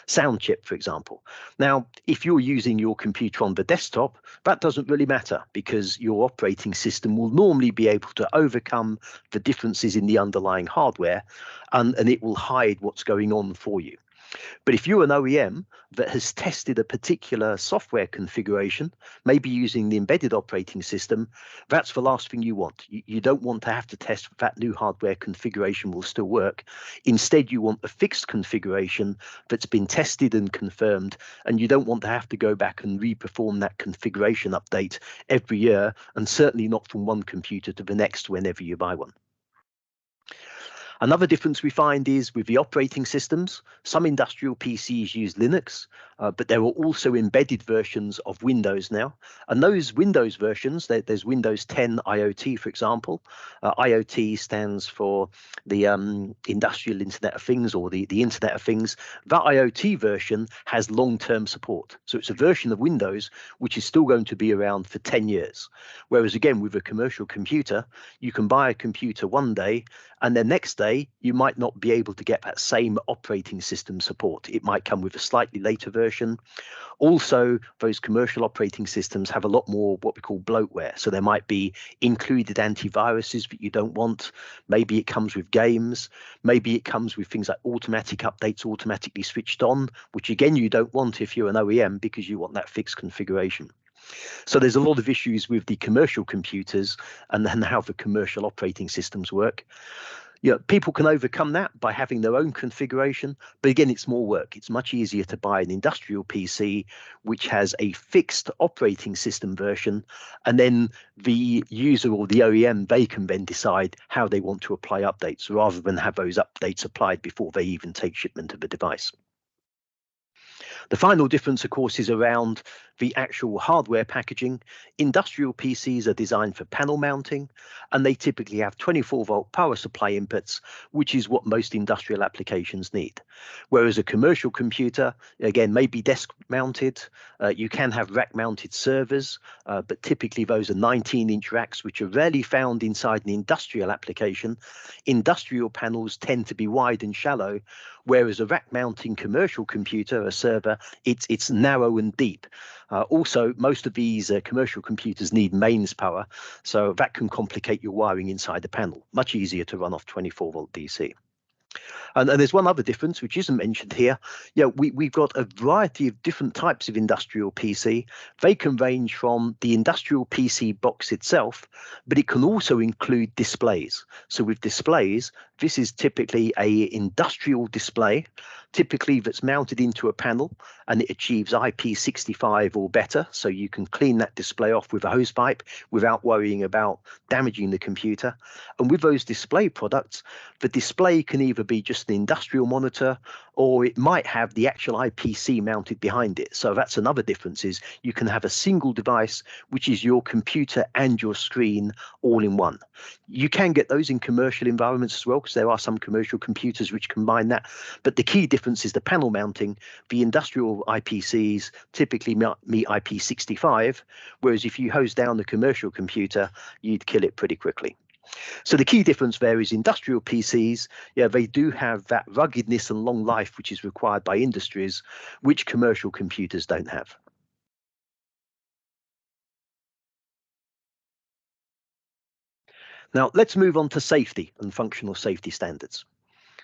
sound chip, for example. Now, if you're using your computer on the desktop, that doesn't really matter because your operating system will normally be able to overcome the differences in the underlying hardware, and it will hide what's going on for you. But if you're an OEM that has tested a particular software configuration, maybe using the embedded operating system, that's the last thing you want. You don't want to have to test that new hardware configuration will still work. Instead, you want a fixed configuration that's been tested and confirmed, and you don't want to have to go back and re-perform that configuration update every year, and certainly not from one computer to the next whenever you buy one. Another difference we find is with the operating systems. Some industrial PCs use Linux, but there are also embedded versions of Windows now. And those Windows versions, there's Windows 10 IoT, for example. IoT stands for the Industrial Internet of Things, or the Internet of Things. That IoT version has long-term support. So it's a version of Windows which is still going to be around for 10 years. Whereas again, with a commercial computer, you can buy a computer one day, and the next day, you might not be able to get that same operating system support. It might come with a slightly later version. Also, those commercial operating systems have a lot more what we call bloatware. So there might be included antiviruses that you don't want. Maybe it comes with games. Maybe it comes with things like automatic updates automatically switched on, which again, you don't want if you're an OEM because you want that fixed configuration. So there's a lot of issues with the commercial computers and then how the commercial operating systems work. People can overcome that by having their own configuration, but again, it's more work. It's much easier to buy an industrial PC which has a fixed operating system version, and then the user or the OEM, they can then decide how they want to apply updates rather than have those updates applied before they even take shipment of the device. The final difference, of course, is around the actual hardware packaging. Industrial PCs are designed for panel mounting, and they typically have 24-volt power supply inputs, which is what most industrial applications need. Whereas a commercial computer, again, may be desk mounted. You can have rack mounted servers, but typically those are 19-inch racks, which are rarely found inside an industrial application. Industrial panels tend to be wide and shallow, whereas a rack mounting commercial computer, a server, it's narrow and deep. Also, most of these commercial computers need mains power, so that can complicate your wiring inside the panel. Much easier to run off 24-volt DC. And there's one other difference which isn't mentioned here. We've got a variety of different types of industrial PC. They can range from the industrial PC box itself, but it can also include displays. So with displays, this is typically a industrial display, typically that's mounted into a panel, and it achieves IP65 or better. So you can clean that display off with a hose pipe without worrying about damaging the computer. And with those display products, the display can either be just an industrial monitor, or it might have the actual IPC mounted behind it. So that's another difference, is you can have a single device, which is your computer and your screen all in one. You can get those in commercial environments as well, because there are some commercial computers which combine that. But the key difference is the panel mounting. The industrial IPCs typically meet IP65, whereas if you hose down the commercial computer, you'd kill it pretty quickly. So the key difference there is industrial PCs, they do have that ruggedness and long life which is required by industries, which commercial computers don't have. Now, let's move on to safety and functional safety standards.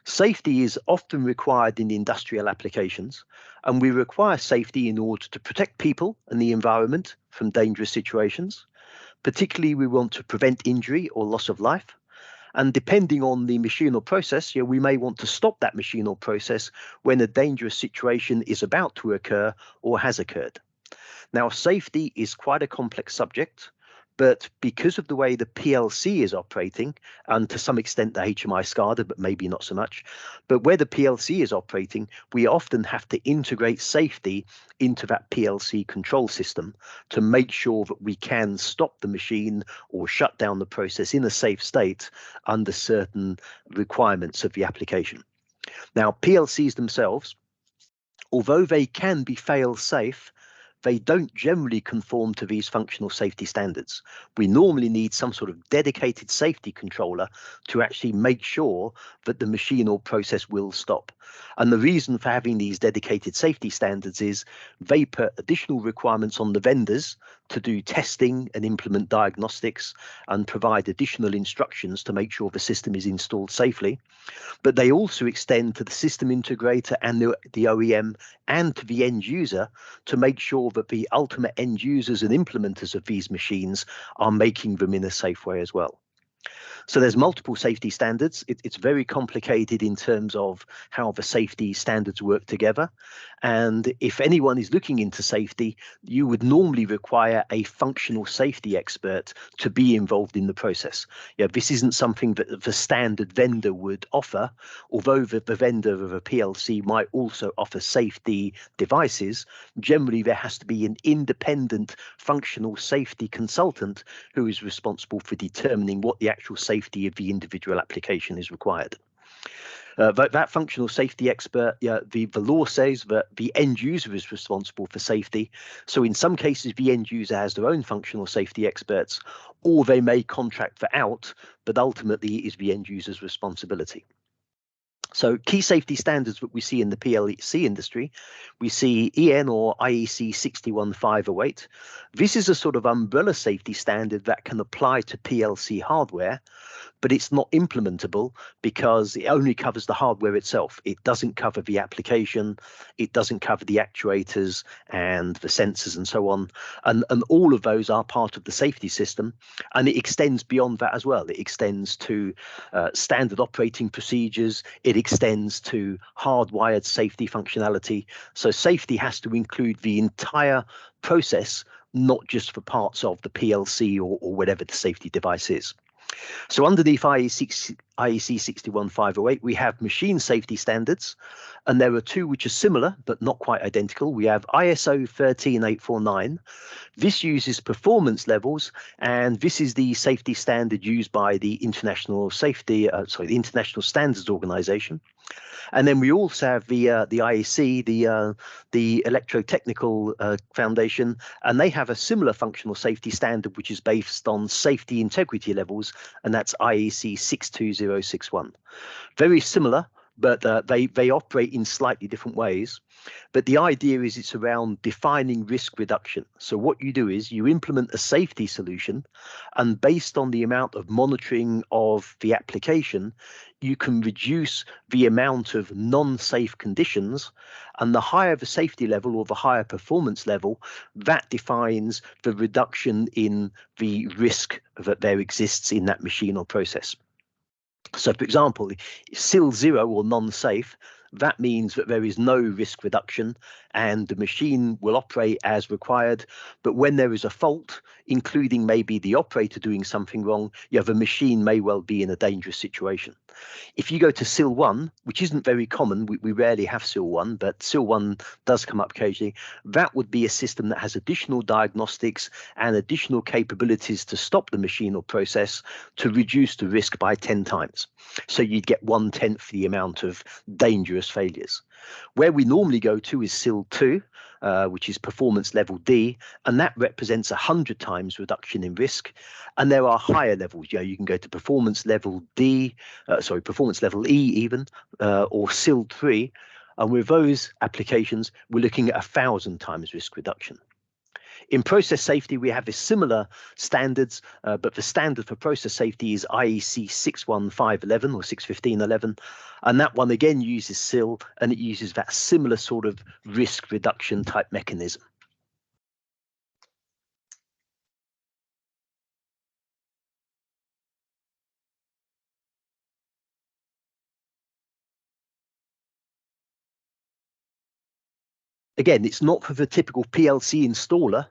Safety is often required in industrial applications, and we require safety in order to protect people and the environment from dangerous situations. Particularly, we want to prevent injury or loss of life. And depending on the machine or process, we may want to stop that machine or process when a dangerous situation is about to occur or has occurred. Now, safety is quite a complex subject, but because of the way the PLC is operating, and to some extent the HMI SCADA, but maybe not so much, but where the PLC is operating, we often have to integrate safety into that PLC control system to make sure that we can stop the machine or shut down the process in a safe state under certain requirements of the application. Now, PLCs themselves, although they can be fail-safe, they don't generally conform to these functional safety standards. We normally need some sort of dedicated safety controller to actually make sure that the machine or process will stop. And the reason for having these dedicated safety standards is they put additional requirements on the vendors to do testing and implement diagnostics and provide additional instructions to make sure the system is installed safely. But they also extend to the system integrator and the OEM and to the end user to make sure that the ultimate end users and implementers of these machines are making them in a safe way as well. So there's multiple safety standards. It's very complicated in terms of how the safety standards work together. And if anyone is looking into safety, you would normally require a functional safety expert to be involved in the process. This isn't something that the standard vendor would offer, although the vendor of a PLC might also offer safety devices. Generally, there has to be an independent functional safety consultant who is responsible for determining what the actual safety of the individual application is required. That functional safety expert, the law says that the end user is responsible for safety. So in some cases, the end user has their own functional safety experts, or they may contract that out, but ultimately it is the end user's responsibility. So key safety standards that we see in the PLC industry, we see EN or IEC 61508. This is a sort of umbrella safety standard that can apply to PLC hardware, but it's not implementable because it only covers the hardware itself. It doesn't cover the application, it doesn't cover the actuators and the sensors and so on. And all of those are part of the safety system, and it extends beyond that as well. It extends to standard operating procedures, it extends to hardwired safety functionality. So safety has to include the entire process, not just for parts of the PLC or whatever the safety device is. So underneath IEC 61508, we have machine safety standards, and there are two which are similar but not quite identical. We have ISO 13849. This uses performance levels, and this is the safety standard used by the International the International Standards Organization. And then we also have the IEC, the Electrotechnical Foundation, and they have a similar functional safety standard, which is based on safety integrity levels, and that's IEC 62061. Very similar, but they operate in slightly different ways. But the idea is it's around defining risk reduction. So what you do is you implement a safety solution, and based on the amount of monitoring of the application, you can reduce the amount of non-safe conditions, and the higher the safety level or the higher performance level, that defines the reduction in the risk that there exists in that machine or process. So, for example, SIL 0 or non-safe, that means that there is no risk reduction and the machine will operate as required. But when there is a fault, including maybe the operator doing something wrong, the machine may well be in a dangerous situation. If you go to SIL 1, which isn't very common, we rarely have SIL 1, but SIL 1 does come up occasionally, that would be a system that has additional diagnostics and additional capabilities to stop the machine or process to reduce the risk by 10 times. So you'd get 1/10 the amount of dangerous failures. Where we normally go to is SIL 2, which is performance level D, and that represents 100 times reduction in risk. And there are higher levels. You can go to performance level performance level E even, or SIL 3. And with those applications, we're looking at 1,000 times risk reduction. In process safety, we have similar standards, but the standard for process safety is IEC 61511 or 61511. And that one again uses SIL, and it uses that similar sort of risk reduction type mechanism. Again, it's not for the typical PLC installer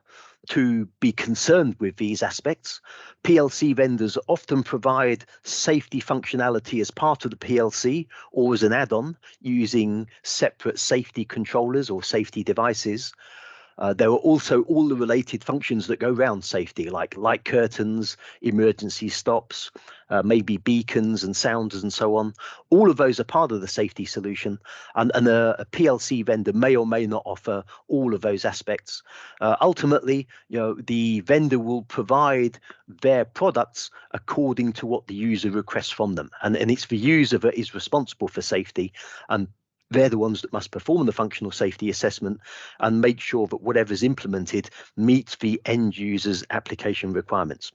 to be concerned with these aspects. PLC vendors often provide safety functionality as part of the PLC or as an add-on using separate safety controllers or safety devices. There are also all the related functions that go around safety, like light curtains, emergency stops, maybe beacons and sounders and so on. All of those are part of the safety solution, and a PLC vendor may or may not offer all of those aspects. Ultimately, the vendor will provide their products according to what the user requests from them, and it's the user that is responsible for safety, and they're the ones that must perform the functional safety assessment and make sure that whatever's implemented meets the end user's application requirements.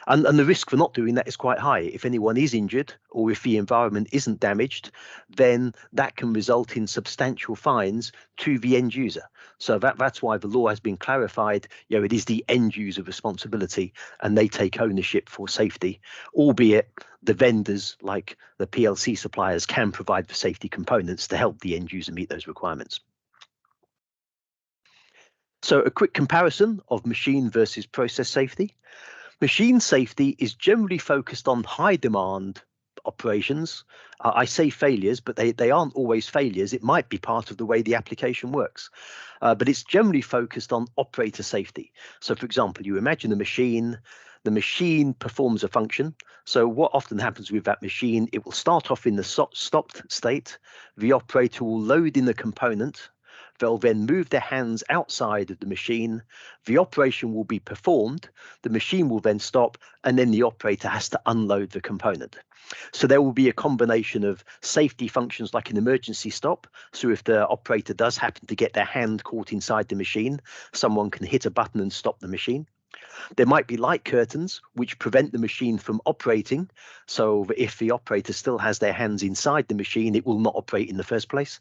And the risk for not doing that is quite high. If anyone is injured or if the environment isn't damaged, then that can result in substantial fines to the end user. So that's why the law has been clarified. It is the end user responsibility, and they take ownership for safety, albeit the vendors, like the PLC suppliers, can provide the safety components to help the end user meet those requirements. So a quick comparison of machine versus process safety. Machine safety is generally focused on high demand operations. I say failures, but they aren't always failures. It might be part of the way the application works, but it's generally focused on operator safety. So for example, you imagine the machine performs a function. So what often happens with that machine, it will start off in the stopped state. The operator will load in the component. They'll then move their hands outside of the machine. The operation will be performed. The machine will then stop, and then the operator has to unload the component. So there will be a combination of safety functions like an emergency stop. So if the operator does happen to get their hand caught inside the machine, someone can hit a button and stop the machine. There might be light curtains which prevent the machine from operating, so that if the operator still has their hands inside the machine, it will not operate in the first place.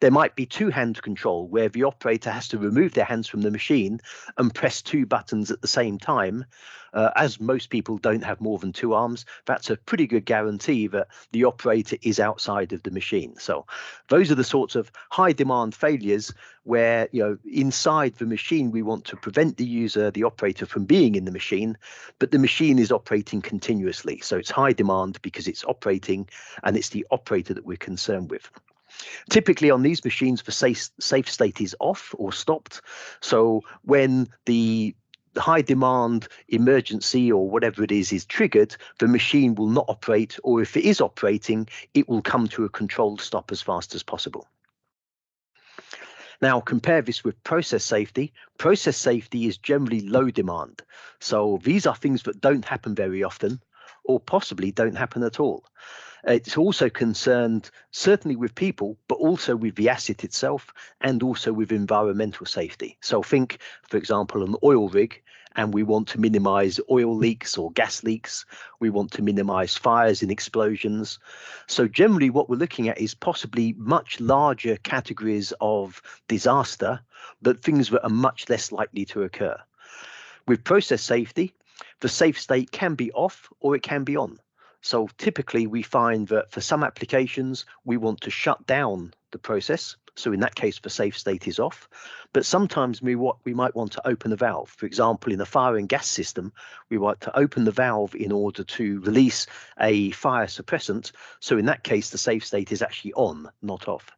There might be two-hand control where the operator has to remove their hands from the machine and press two buttons at the same time. As most people don't have more than two arms, that's a pretty good guarantee that the operator is outside of the machine. So those are the sorts of high demand failures where, inside the machine, we want to prevent the operator from being in the machine, but the machine is operating continuously. So it's high demand because it's operating, and it's the operator that we're concerned with. Typically on these machines, the safe state is off or stopped. So when the high demand emergency or whatever it is triggered, the machine will not operate, or if it is operating, it will come to a controlled stop as fast as possible. Now compare this with process safety. Process safety is generally low demand. So these are things that don't happen very often, or possibly don't happen at all. It's also concerned certainly with people, but also with the asset itself, and also with environmental safety. So think, for example, an oil rig, and we want to minimize oil leaks or gas leaks. We want to minimize fires and explosions. So generally what we're looking at is possibly much larger categories of disaster, but things that are much less likely to occur. With process safety, the safe state can be off or it can be on. So typically we find that for some applications, we want to shut down the process. So in that case, the safe state is off. But sometimes we might want to open a valve. For example, in a fire and gas system, we want to open the valve in order to release a fire suppressant. So in that case, the safe state is actually on, not off.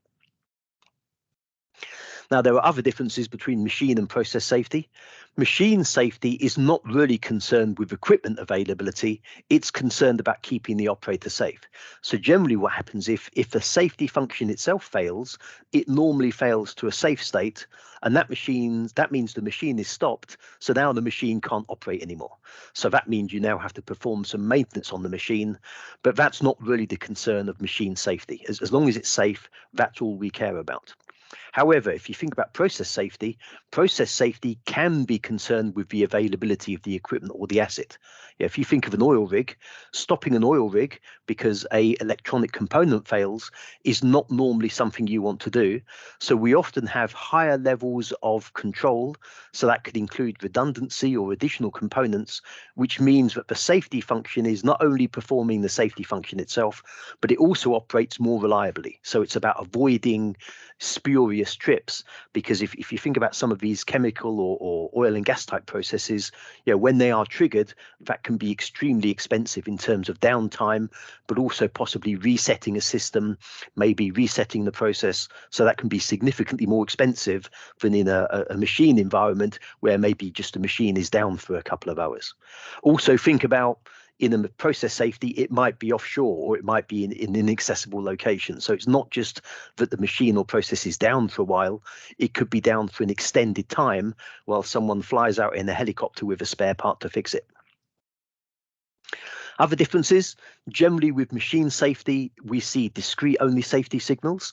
Now, there are other differences between machine and process safety. Machine safety is not really concerned with equipment availability. It's concerned about keeping the operator safe. So generally what happens if the safety function itself fails, it normally fails to a safe state, and that means the machine is stopped. So now the machine can't operate anymore. So that means you now have to perform some maintenance on the machine, but that's not really the concern of machine safety. As long as it's safe, that's all we care about. However, if you think about process safety can be concerned with the availability of the equipment or the asset. If you think of an oil rig, stopping an oil rig because an electronic component fails is not normally something you want to do. So we often have higher levels of control. So that could include redundancy or additional components, which means that the safety function is not only performing the safety function itself, but it also operates more reliably. So it's about avoiding spurious trips, because if you think about some of these chemical or oil and gas type processes, when they are triggered, that can be extremely expensive in terms of downtime, but also possibly resetting a system, maybe resetting the process. So that can be significantly more expensive than in a machine environment where maybe just a machine is down for a couple of hours. Also think about, in a process safety, it might be offshore or it might be in an inaccessible location. So it's not just that the machine or process is down for a while, it could be down for an extended time while someone flies out in a helicopter with a spare part to fix it. Other differences, generally with machine safety, we see discrete only safety signals.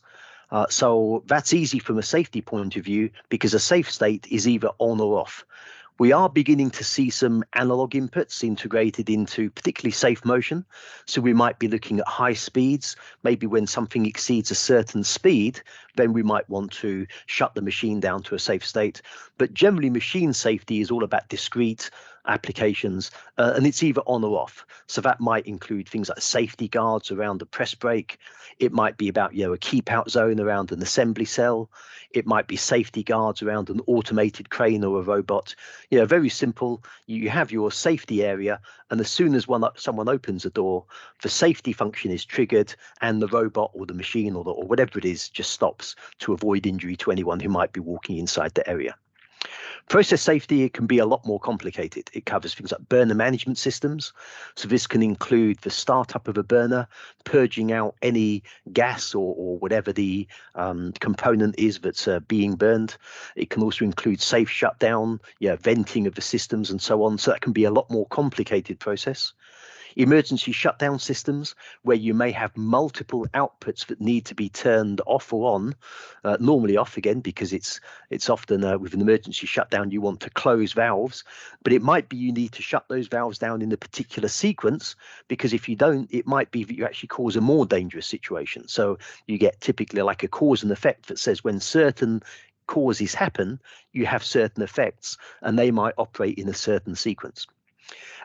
So that's easy from a safety point of view because a safe state is either on or off. We are beginning to see some analog inputs integrated into particularly safe motion. So we might be looking at high speeds. Maybe when something exceeds a certain speed, then we might want to shut the machine down to a safe state. But generally, machine safety is all about discrete applications, and it's either on or off. So that might include things like safety guards around the press brake. It might be about a keep out zone around an assembly cell. It might be safety guards around an automated crane or a robot. Very simple. You have your safety area, and as soon as someone opens a door, the safety function is triggered, and the robot or the machine or whatever it is just stops to avoid injury to anyone who might be walking inside the area. Process safety, it can be a lot more complicated. It covers things like burner management systems. So this can include the startup of a burner, purging out any gas or whatever the component is that's being burned. It can also include safe shutdown, venting of the systems and so on. So that can be a lot more complicated process. Emergency shutdown systems, where you may have multiple outputs that need to be turned off or on, normally off again, because it's often with an emergency shutdown, you want to close valves, but it might be you need to shut those valves down in a particular sequence, because if you don't, it might be that you actually cause a more dangerous situation. So you get typically like a cause and effect that says when certain causes happen, you have certain effects, and they might operate in a certain sequence.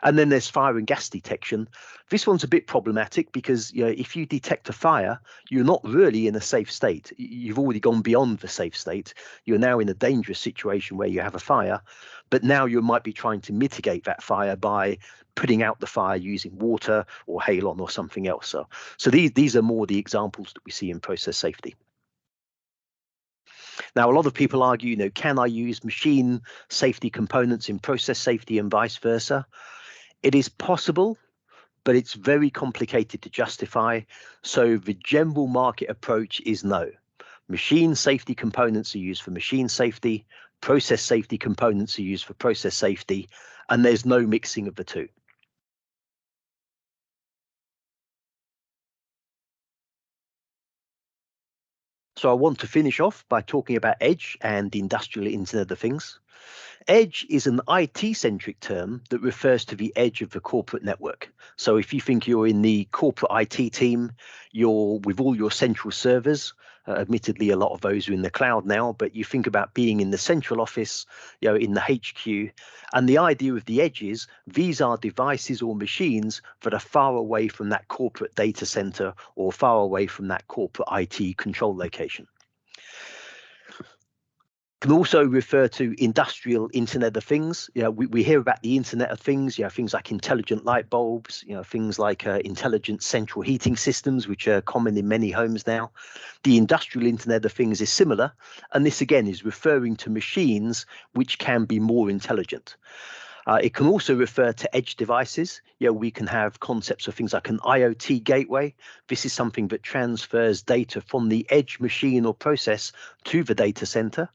And then there's fire and gas detection. This one's a bit problematic because if you detect a fire, you're not really in a safe state. You've already gone beyond the safe state. You're now in a dangerous situation where you have a fire, but now you might be trying to mitigate that fire by putting out the fire using water or halon or something else. So these are more the examples that we see in process safety. Now, a lot of people argue, can I use machine safety components in process safety and vice versa? It is possible, but it's very complicated to justify. So the general market approach is no. Machine safety components are used for machine safety, process safety components are used for process safety, and there's no mixing of the two. So I want to finish off by talking about Edge and the industrial Internet of Things. Edge is an IT-centric term that refers to the edge of the corporate network. So if you think you're in the corporate IT team, you're with all your central servers, admittedly a lot of those are in the cloud now, but you think about being in the central office, in the HQ, and the idea of the edge is these are devices or machines that are far away from that corporate data center or far away from that corporate IT control location. Can also refer to industrial Internet of Things. We hear about the Internet of Things, things like intelligent light bulbs, things like intelligent central heating systems, which are common in many homes now. The industrial Internet of Things is similar, and this again is referring to machines which can be more intelligent. It can also refer to edge devices. We can have concepts of things like an IoT gateway. This is something that transfers data from the edge machine or process to the data center.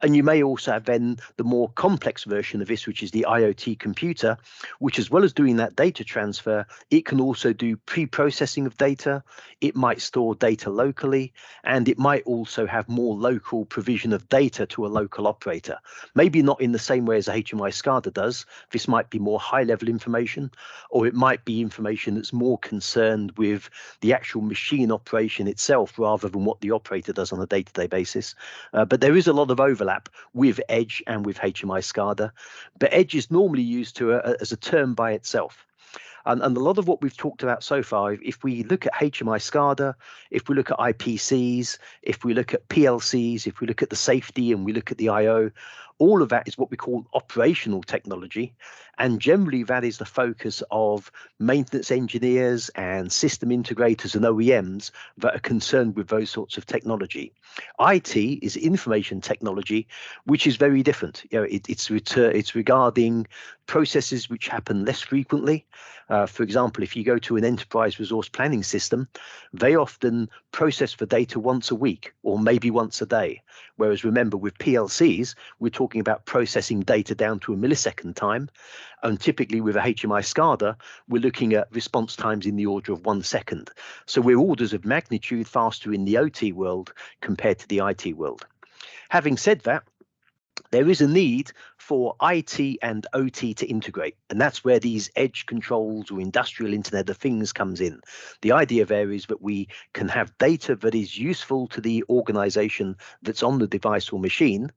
And you may also have then the more complex version of this, which is the IoT computer, which as well as doing that data transfer, it can also do pre-processing of data. It might store data locally, and it might also have more local provision of data to a local operator. Maybe not in the same way as a HMI SCADA does. This might be more high-level information, or it might be information that's more concerned with the actual machine operation itself rather than what the operator does on a day-to-day basis. But there is a lot of overlap with Edge and with HMI SCADA, but Edge is normally used as a term by itself. And a lot of what we've talked about so far, if we look at HMI SCADA, if we look at IPCs, if we look at PLCs, if we look at the safety and we look at the IO, all of that is what we call operational technology. And generally, that is the focus of maintenance engineers and system integrators and OEMs that are concerned with those sorts of technology. IT is information technology, which is very different. It's regarding processes which happen less frequently. For example, if you go to an enterprise resource planning system, they often process the data once a week or maybe once a day. Whereas remember, with PLCs, we're talking about processing data down to a millisecond time. And typically with a HMI SCADA, we're looking at response times in the order of 1 second. So we're orders of magnitude faster in the OT world compared to the IT world. Having said that, there is a need for IT and OT to integrate, and that's where these edge controls or industrial Internet of Things comes in. The idea there is that we can have data that is useful to the organization that's on the device or machine,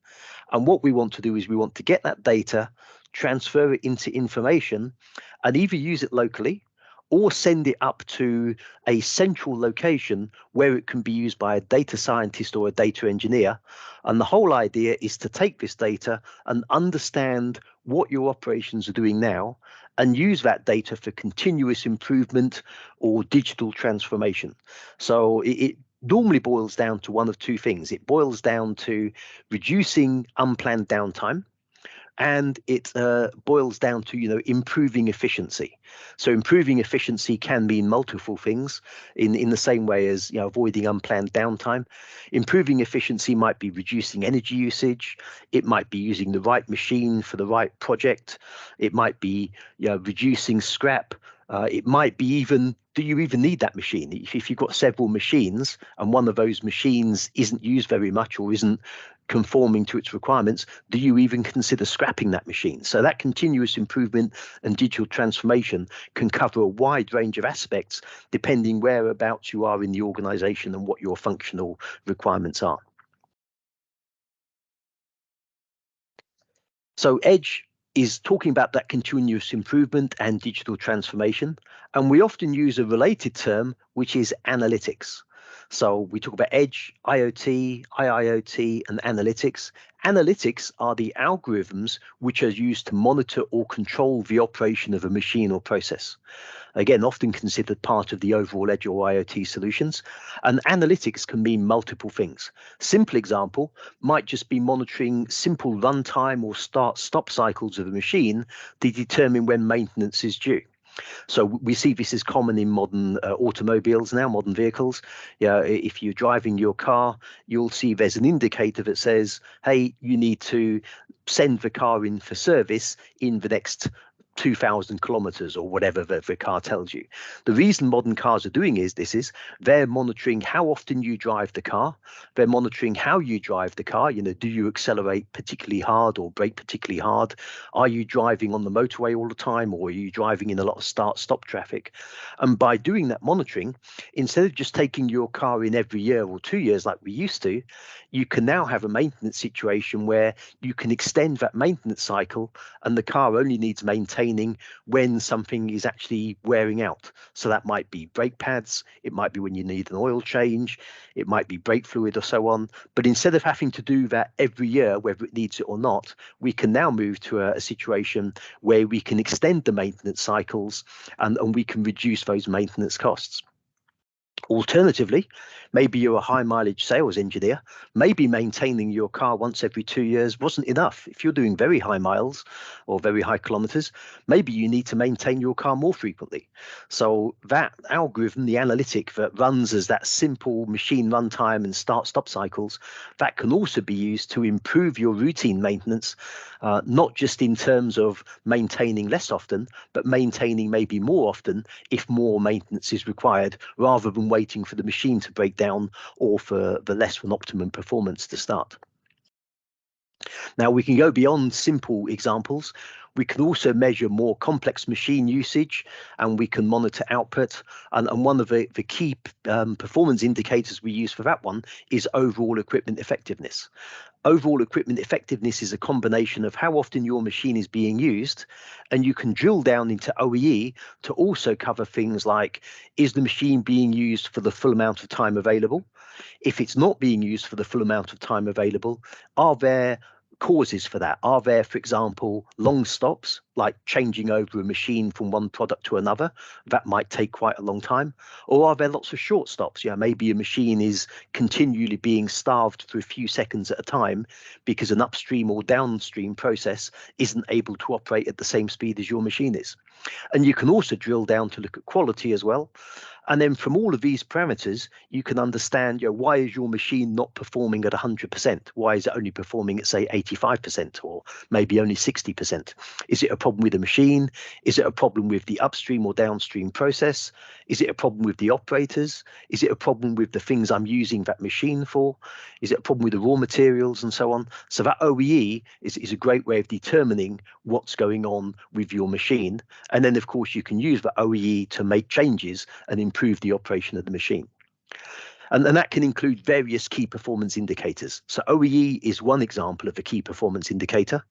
and what we want to do is we want to get that data, transfer it into information, and either use it locally or send it up to a central location where it can be used by a data scientist or a data engineer. And the whole idea is to take this data and understand what your operations are doing now and use that data for continuous improvement or digital transformation. So it normally boils down to one of two things. It boils down to reducing unplanned downtime, and it boils down to improving efficiency. So improving efficiency can mean multiple things in the same way as avoiding unplanned downtime. Improving efficiency might be reducing energy usage. It might be using the right machine for the right project. It might be reducing scrap. It might be even, do you even need that machine? If you've got several machines and one of those machines isn't used very much or isn't conforming to its requirements, do you even consider scrapping that machine? So that continuous improvement and digital transformation can cover a wide range of aspects depending whereabouts you are in the organization and what your functional requirements are. So Edge is talking about that continuous improvement and digital transformation. And we often use a related term, which is analytics. So we talk about Edge, IoT, IIoT, and analytics. Analytics are the algorithms which are used to monitor or control the operation of a machine or process. Again, often considered part of the overall Edge or IoT solutions. And analytics can mean multiple things. Simple example might just be monitoring simple runtime or start-stop cycles of a machine to determine when maintenance is due. So we see this is common in modern automobiles now, modern vehicles. If you're driving your car, you'll see there's an indicator that says, hey, you need to send the car in for service in the next 2,000 kilometers or whatever the car tells you. The reason modern cars are doing this is they're monitoring how often you drive the car. They're monitoring how you drive the car. Do you accelerate particularly hard or brake particularly hard? Are you driving on the motorway all the time, or are you driving in a lot of start-stop traffic? And by doing that monitoring, instead of just taking your car in every year or 2 years like we used to, you can now have a maintenance situation where you can extend that maintenance cycle and the car only needs maintaining when something is actually wearing out. So that might be brake pads, it might be when you need an oil change, it might be brake fluid or so on. But instead of having to do that every year, whether it needs it or not, we can now move to a situation where we can extend the maintenance cycles and we can reduce those maintenance costs. Alternatively, maybe you're a high mileage sales engineer. Maybe maintaining your car once every 2 years wasn't enough. If you're doing very high miles or very high kilometers, maybe you need to maintain your car more frequently. So that algorithm, the analytic that runs as that simple machine runtime and start-stop cycles, that can also be used to improve your routine maintenance, not just in terms of maintaining less often, but maintaining maybe more often if more maintenance is required, rather than waiting for the machine to break down or for the less than optimum performance to start. Now we can go beyond simple examples. We can also measure more complex machine usage, and we can monitor output. And one of the key performance indicators we use for that one is overall equipment effectiveness. Overall equipment effectiveness is a combination of how often your machine is being used, and you can drill down into OEE to also cover things like, is the machine being used for the full amount of time available? If it's not being used for the full amount of time available, are there causes for that? Are there, for example, long stops, like changing over a machine from one product to another? That might take quite a long time. Or are there lots of short stops? Yeah, maybe a machine is continually being starved for a few seconds at a time because an upstream or downstream process isn't able to operate at the same speed as your machine is. And you can also drill down to look at quality as well. And then from all of these parameters, you can understand, why is your machine not performing at 100%? Why is it only performing at, say, 85% or maybe only 60%? Is it a problem with the machine? Is it a problem with the upstream or downstream process? Is it a problem with the operators? Is it a problem with the things I'm using that machine for? Is it a problem with the raw materials and so on? So that OEE is a great way of determining what's going on with your machine. And then, of course, you can use the OEE to make changes and improve the operation of the machine. And that can include various key performance indicators. So OEE is one example of a key performance indicator.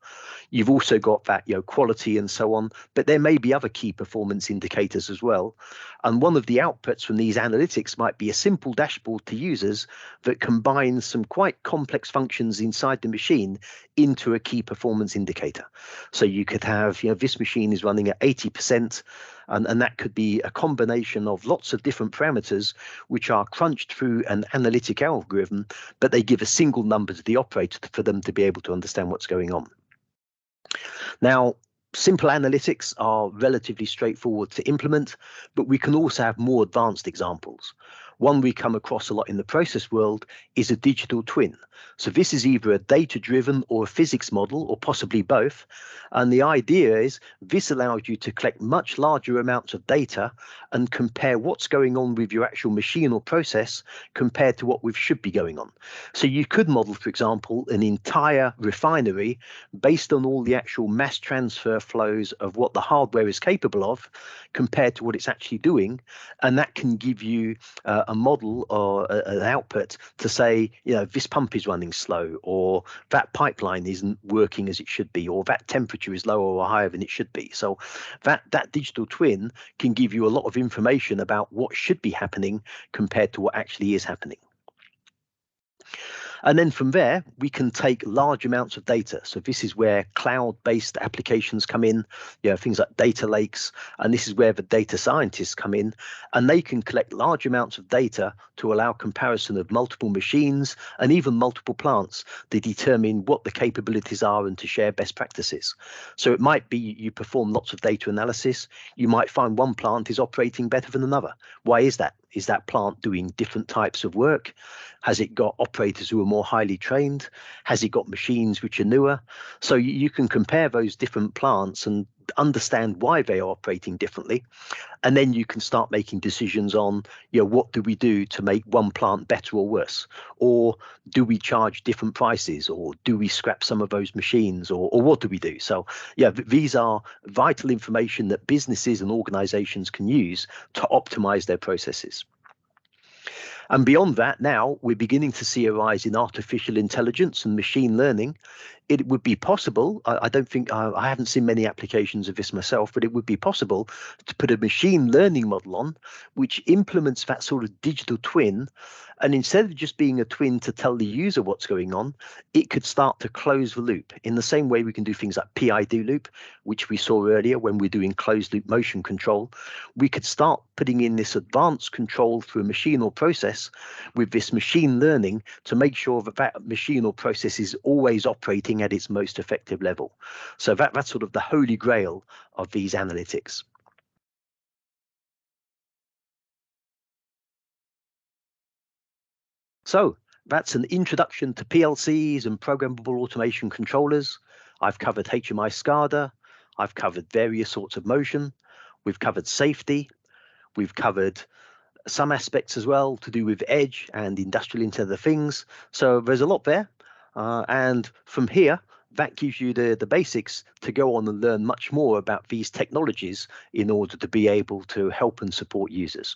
You've also got that, quality and so on, but there may be other key performance indicators as well. And one of the outputs from these analytics might be a simple dashboard to users that combines some quite complex functions inside the machine into a key performance indicator. So you could have, this machine is running at 80%, and that could be a combination of lots of different parameters which are crunched through an analytic algorithm, but they give a single number to the operator for them to be able to understand what's going on. Now, simple analytics are relatively straightforward to implement, but we can also have more advanced examples. One we come across a lot in the process world is a digital twin. So this is either a data-driven or a physics model, or possibly both. And the idea is this allows you to collect much larger amounts of data and compare what's going on with your actual machine or process compared to what should be going on. So you could model, for example, an entire refinery based on all the actual mass transfer flows of what the hardware is capable of compared to what it's actually doing. And that can give you a model or an output to say, this pump is running slow, or that pipeline isn't working as it should be, or that temperature is lower or higher than it should be. So that digital twin can give you a lot of information about what should be happening compared to what actually is happening. And then from there, we can take large amounts of data. So this is where cloud-based applications come in, things like data lakes. And this is where the data scientists come in, and they can collect large amounts of data to allow comparison of multiple machines and even multiple plants to determine what the capabilities are and to share best practices. So it might be you perform lots of data analysis. You might find one plant is operating better than another. Why is that? Is that plant doing different types of work? Has it got operators who are more highly trained? Has it got machines which are newer? So you can compare those different plants and understand why they are operating differently. And then you can start making decisions on, what do we do to make one plant better or worse? Or do we charge different prices? Or do we scrap some of those machines? Or what do we do? So, these are vital information that businesses and organizations can use to optimize their processes. And beyond that, now we're beginning to see a rise in artificial intelligence and machine learning. It would be possible, I don't think, I haven't seen many applications of this myself, but it would be possible to put a machine learning model on which implements that sort of digital twin. And instead of just being a twin to tell the user what's going on, it could start to close the loop in the same way we can do things like PID loop, which we saw earlier when we're doing closed loop motion control. We could start putting in this advanced control through a machine or process with this machine learning to make sure that that machine or process is always operating at its most effective level. So that's sort of the holy grail of these analytics. So that's an introduction to PLCs and programmable automation controllers. I've covered HMI SCADA. I've covered various sorts of motion. We've covered safety. We've covered some aspects as well to do with edge and industrial Internet of Things. So there's a lot there. And from here, that gives you the basics to go on and learn much more about these technologies in order to be able to help and support users.